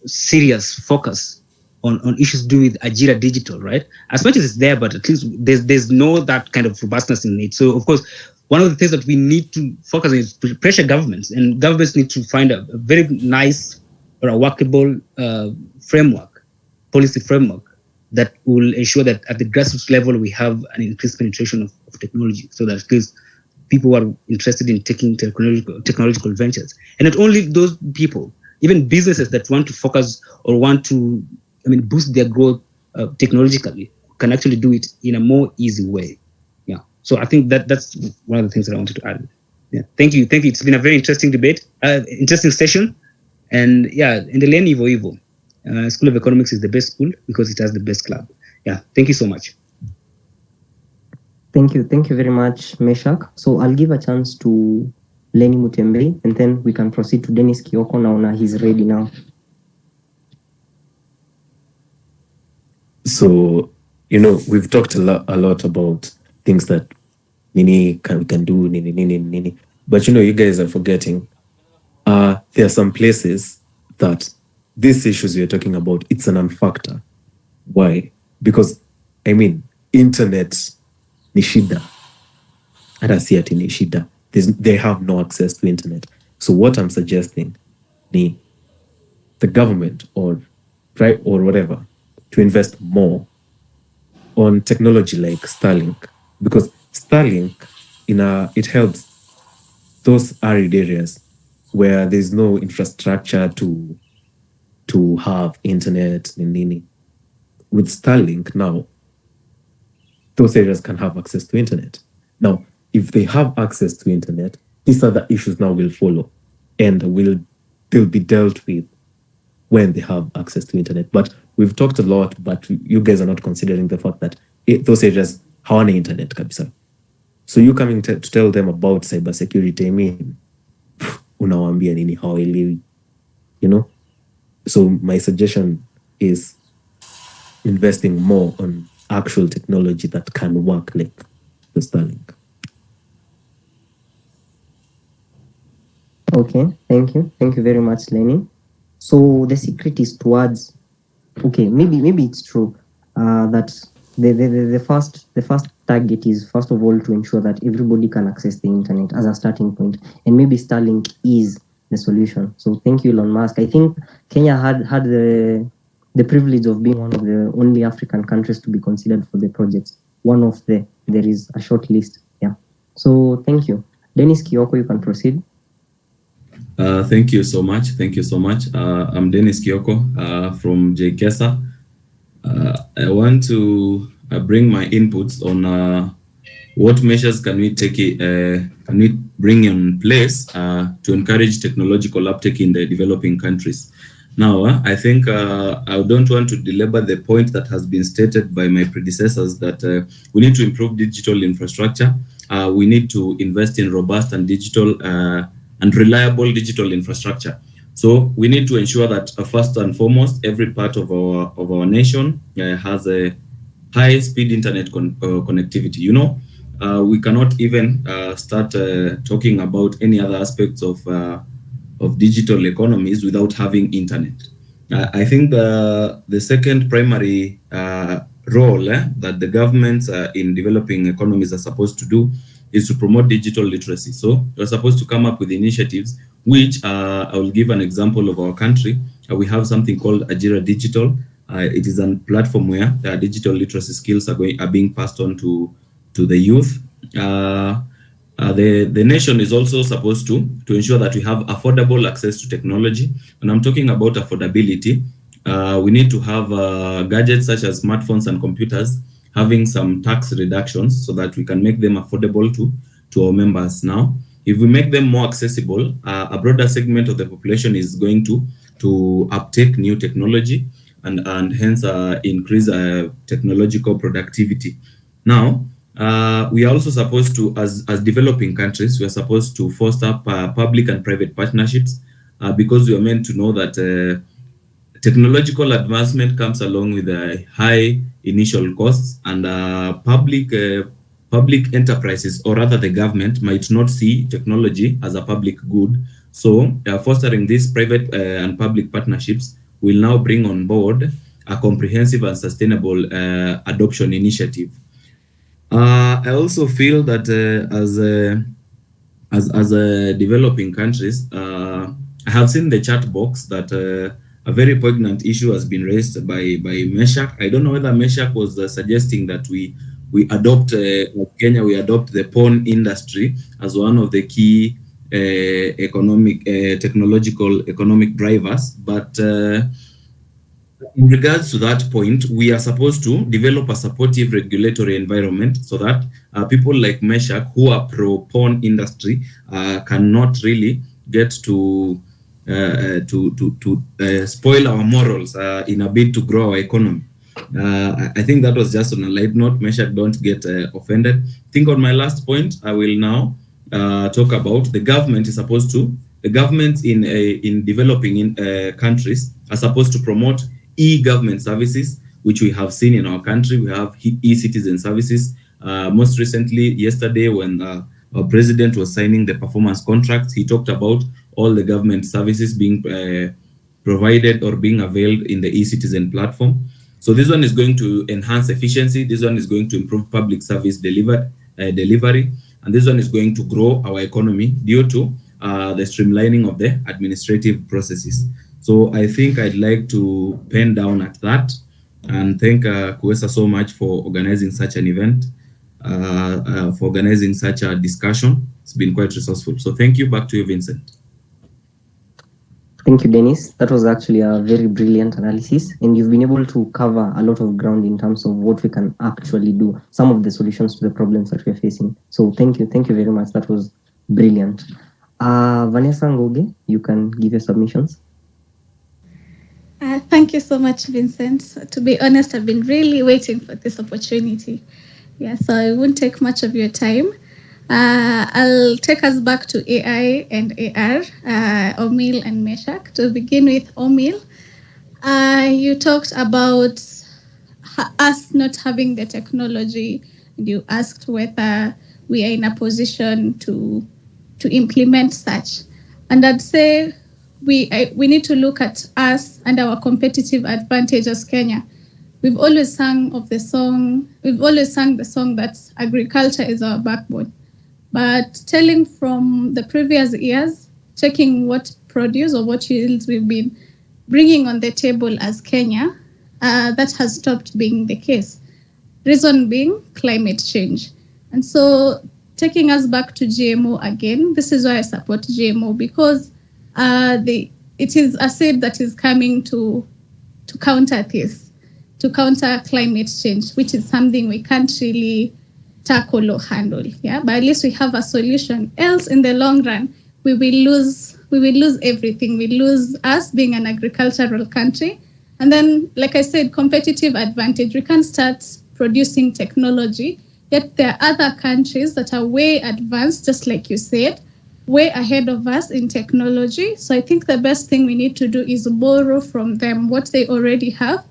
serious focus on issues to do with Ajira Digital, right? As much as it's there, but at least there's no that kind of robustness in it. So of course, one of the things that we need to focus on is pressure governments, and governments need to find a very nice or a workable policy framework that will ensure that at the grassroots level we have an increased penetration of technology, so that at least people who are interested in taking technological ventures, and not only those people, even businesses that want to focus or want to boost their growth technologically can actually do it in a more easy way. Yeah. So I think that's one of the things that I wanted to add. Yeah. Thank you. It's been a very interesting debate, interesting session, and yeah, in the Len Ivo School of Economics is the best school because it has the best club. Yeah. Thank you so much. Thank you very much, Meshak. So I'll give a chance to Lenny Mutembe, and then we can proceed to Dennis Kioko now. He's ready now. So, we've talked a lot about things that we can do, nini. But you guys are forgetting. There are some places that these issues we're talking about, it's a non-factor. Why? Because internet ni shida. Hata si ati ni shida. They have no access to internet. So what I'm suggesting ni the government or whatever to invest more on technology like Starlink, because Starlink it helps those arid areas where there's no infrastructure to have internet. With Starlink now, those areas can have access to internet. Now, if they have access to internet, these other issues now will follow, and they'll be dealt with when they have access to internet. But we've talked a lot, but you guys are not considering the fact that those areas hawana internet kabisa. So you coming to tell them about cybersecurity, unawaambia nini hawaelewi, So my suggestion is investing more on actual technology that can work like the Starlink. Okay, thank you very much, Lenny. So the secret is towards, okay, maybe it's true that the first target is first of all to ensure that everybody can access the internet as a starting point, and maybe Starlink is the solution. So thank you, Elon Musk. I think Kenya had the privilege of being one of the only African countries to be considered for the project. There is a short list. Yeah. So thank you, Dennis Kioko. You can proceed. Thank you so much. I'm Dennis Kioko from JKESA. I want to bring my inputs on what measures can we bring in place to encourage technological uptake in the developing countries. Now, I think I don't want to belabor the point that has been stated by my predecessors that we need to improve digital infrastructure. We need to invest in robust and digital and reliable digital infrastructure. So we need to ensure that first and foremost, every part of our nation has a high-speed internet connectivity. We cannot even start talking about any other aspects of digital economies without having internet. I think the second primary role that the governments in developing economies are supposed to do is to promote digital literacy. So we're supposed to come up with initiatives, which I will give an example of our country. We have something called Ajira Digital. It is a platform where digital literacy skills are being passed on to the youth. The nation is also supposed to ensure that we have affordable access to technology. When I'm talking about affordability, we need to have gadgets such as smartphones and computers having some tax reductions so that we can make them affordable to our members. Now, if we make them more accessible, a broader segment of the population is going to uptake new technology and hence increase technological productivity. Now, we are also supposed to, as developing countries, we are supposed to foster public and private partnerships because we are meant to know that technological advancement comes along with high initial costs, and public enterprises, or rather the government, might not see technology as a public good. So fostering these private and public partnerships will now bring on board a comprehensive and sustainable adoption initiative. I also feel that as developing countries, I have seen the chat box that a very poignant issue has been raised by Meshach. I don't know whether Meshach was suggesting that we adopt Kenya, we adopt the porn industry as one of the key technological economic drivers, but in regards to that point, we are supposed to develop a supportive regulatory environment so that people like Meshach, who are pro-porn industry, cannot really get to spoil our morals in a bid to grow our economy. I think that was just on a light note. Meshach, don't get offended. I think on my last point, I will now talk about the government is supposed to, the governments in developing countries are supposed to promote e-government services, which we have seen in our country. We have e-citizen services. Most recently, yesterday, when our president was signing the performance contracts, he talked about all the government services being provided or being availed in the e-citizen platform. So this one is going to enhance efficiency. This one is going to improve public service delivery. And this one is going to grow our economy due to the streamlining of the administrative processes. So I think I'd like to pen down at that and thank Kuwesa so much for organizing such an event, for organizing such a discussion. It's been quite resourceful. So thank you. Back to you, Vincent. Thank you, Dennis. That was actually a very brilliant analysis, and you've been able to cover a lot of ground in terms of what we can actually do, some of the solutions to the problems that we're facing. So thank you very much. That was brilliant. Vanessa Ngoge, you can give your submissions. Thank you so much, Vincent. To be honest, I've been really waiting for this opportunity. Yeah, so I won't take much of your time. I'll take us back to AI and AR, Omil and Meshach. To begin with, Omil, you talked about us not having the technology, and you asked whether we are in a position to implement such. And I'd say we need to look at us and our competitive advantage as Kenya. We've always sung the song that agriculture is our backbone. But telling from the previous years, checking what produce or what yields we've been bringing on the table as Kenya, that has stopped being the case. Reason being climate change. And so taking us back to GMO again, this is why I support GMO, because it is a seed that is coming to counter this, to counter climate change, which is something we can't really tackle or handle. Yeah, but at least we have a solution. Else, in the long run, we will lose everything. We lose us being an agricultural country, and then, like I said, competitive advantage. We can't start producing technology, yet there are other countries that are way advanced, just like you said, way ahead of us in technology. So I think the best thing we need to do is borrow from them what they already have,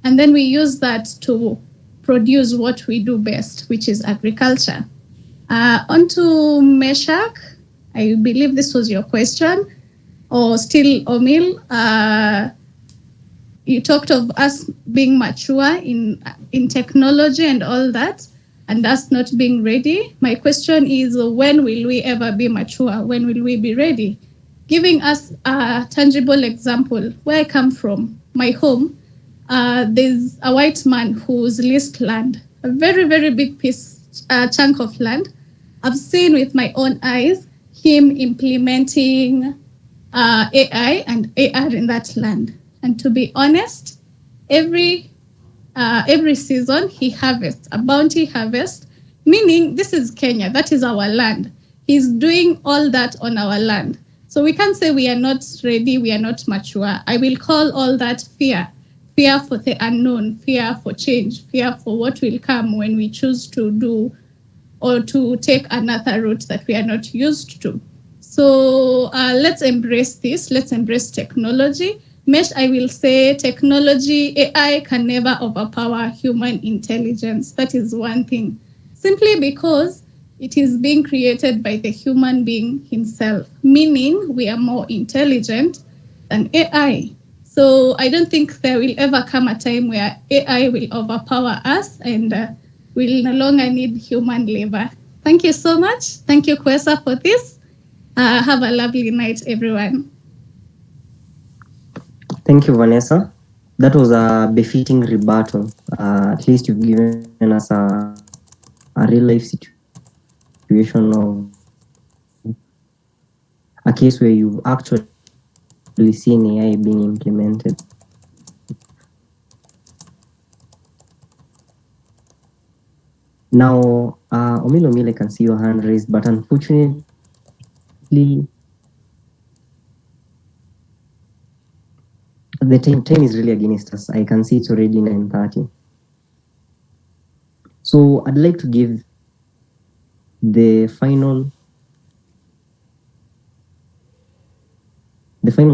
and then we use that to produce what we do best, which is agriculture. On to Meshach. I believe this was your question, or still Omil. You talked of us being mature in technology and all that, and us not being ready. My question is, when will we ever be mature? When will we be ready? Giving us a tangible example, where I come from, my home, there's a white man who's leased land, a very, very big chunk of land. I've seen with my own eyes him implementing AI and AR in that land. And to be honest, every season he harvests a bounty harvest, meaning this is Kenya, that is our land. He's doing all that on our land. So we can't say we are not ready, we are not mature. I will call all that fear. Fear for the unknown, fear for change, fear for what will come when we choose to do or to take another route that we are not used to. So let's embrace this. Let's embrace technology. Mesh, I will say technology, AI can never overpower human intelligence. That is one thing. Simply because it is being created by the human being himself, meaning we are more intelligent than AI. So I don't think there will ever come a time where AI will overpower us and we'll no longer need human labor. Thank you so much. Thank you, Kwesa, for this. Have a lovely night, everyone. Thank you, Vanessa. That was a befitting rebuttal. At least you've given us a real life situation of a case where you've actually seen AI being implemented. Now, Omile, I can see your hand raised, but unfortunately, the time is really against us. I can see it's already 9:30. So I'd like to give the final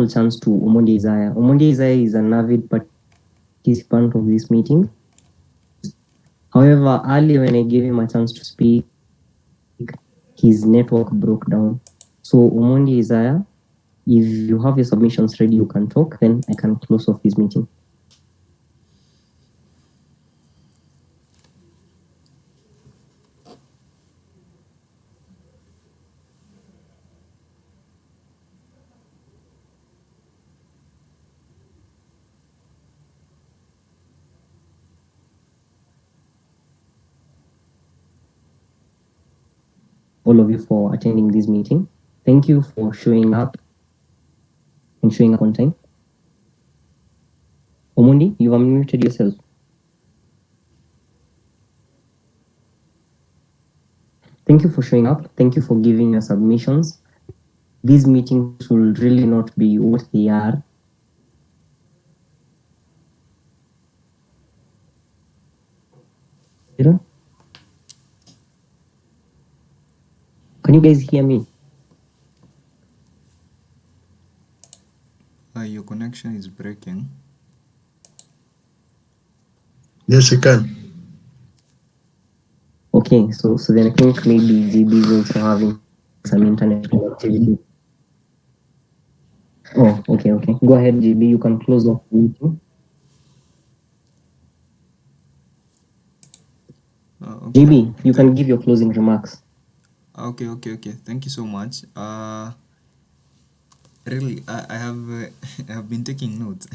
chance to Omondi Isaiah. Omondi Isaiah is an avid participant of this meeting. However, earlier when I gave him a chance to speak, his network broke down. So Omondi Isaiah, if you have your submissions ready, you can talk, then I can close off this meeting. All of you for attending this meeting. Thank you for showing up and showing up on time. Omondi, you unmuted yourself. Thank you for showing up. Thank you for giving your submissions. These meetings will really not be what they are. Can you guys hear me? Your connection is breaking. Yes, you can. Okay, so then I think maybe GB is also having some internet connectivity. Oh, okay. Go ahead, GB. You can close off the meeting. Okay. GB, you can give your closing remarks. Okay. Thank you so much. Really, I have I have been taking notes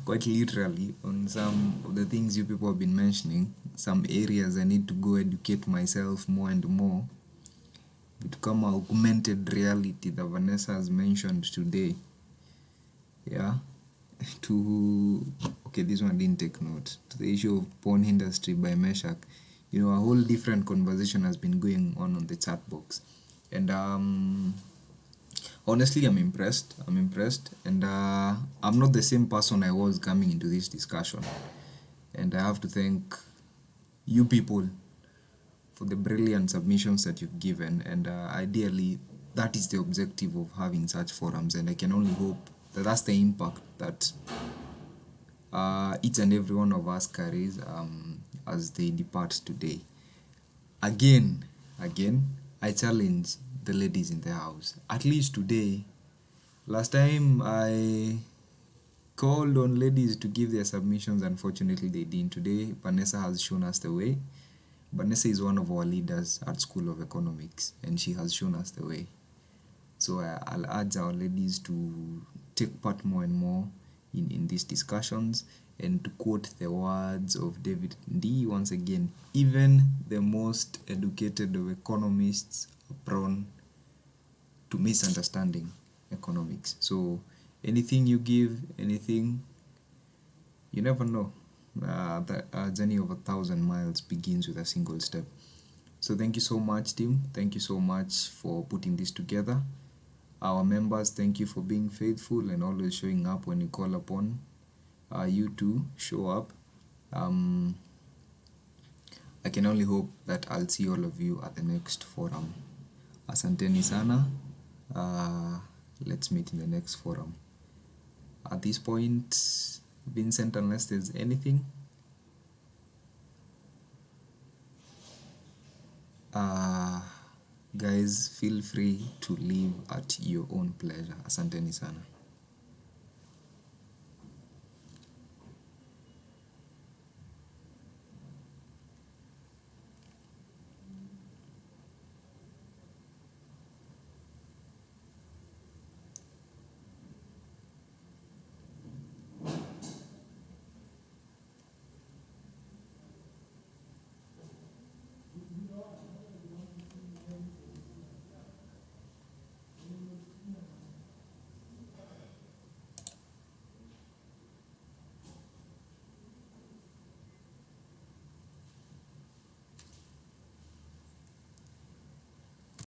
quite literally on some of the things you people have been mentioning. Some areas I need to go educate myself more and more to become an augmented reality that Vanessa has mentioned today. Yeah. This one didn't take note. To the issue of porn industry by Meshach. A whole different conversation has been going on the chat box. And honestly, I'm impressed, and I'm not the same person I was coming into this discussion. And I have to thank you people for the brilliant submissions that you've given, and ideally, that is the objective of having such forums, and I can only hope that that's the impact that each and every one of us carries as they depart today. Again, I challenge the ladies in the house, at least today. Last time I called on ladies to give their submissions, unfortunately they didn't. Today, Vanessa has shown us the way. Vanessa is one of our leaders at School of Economics, and she has shown us the way. So I'll urge our ladies to take part more and more in these discussions, And to quote the words of David D once again, even the most educated of economists are prone to misunderstanding economics. So anything you give, anything, you never know. The journey of 1,000 miles begins with a single step. So thank you so much, team. Thank you so much for putting this together. Our members, thank you for being faithful and always showing up when you call upon you to show up. I can only hope that I'll see all of you at the next forum. Asanteni sana. Let's meet in the next forum. At this point, Vincent, unless there's anything, guys, feel free to leave at your own pleasure. Asanteni sana.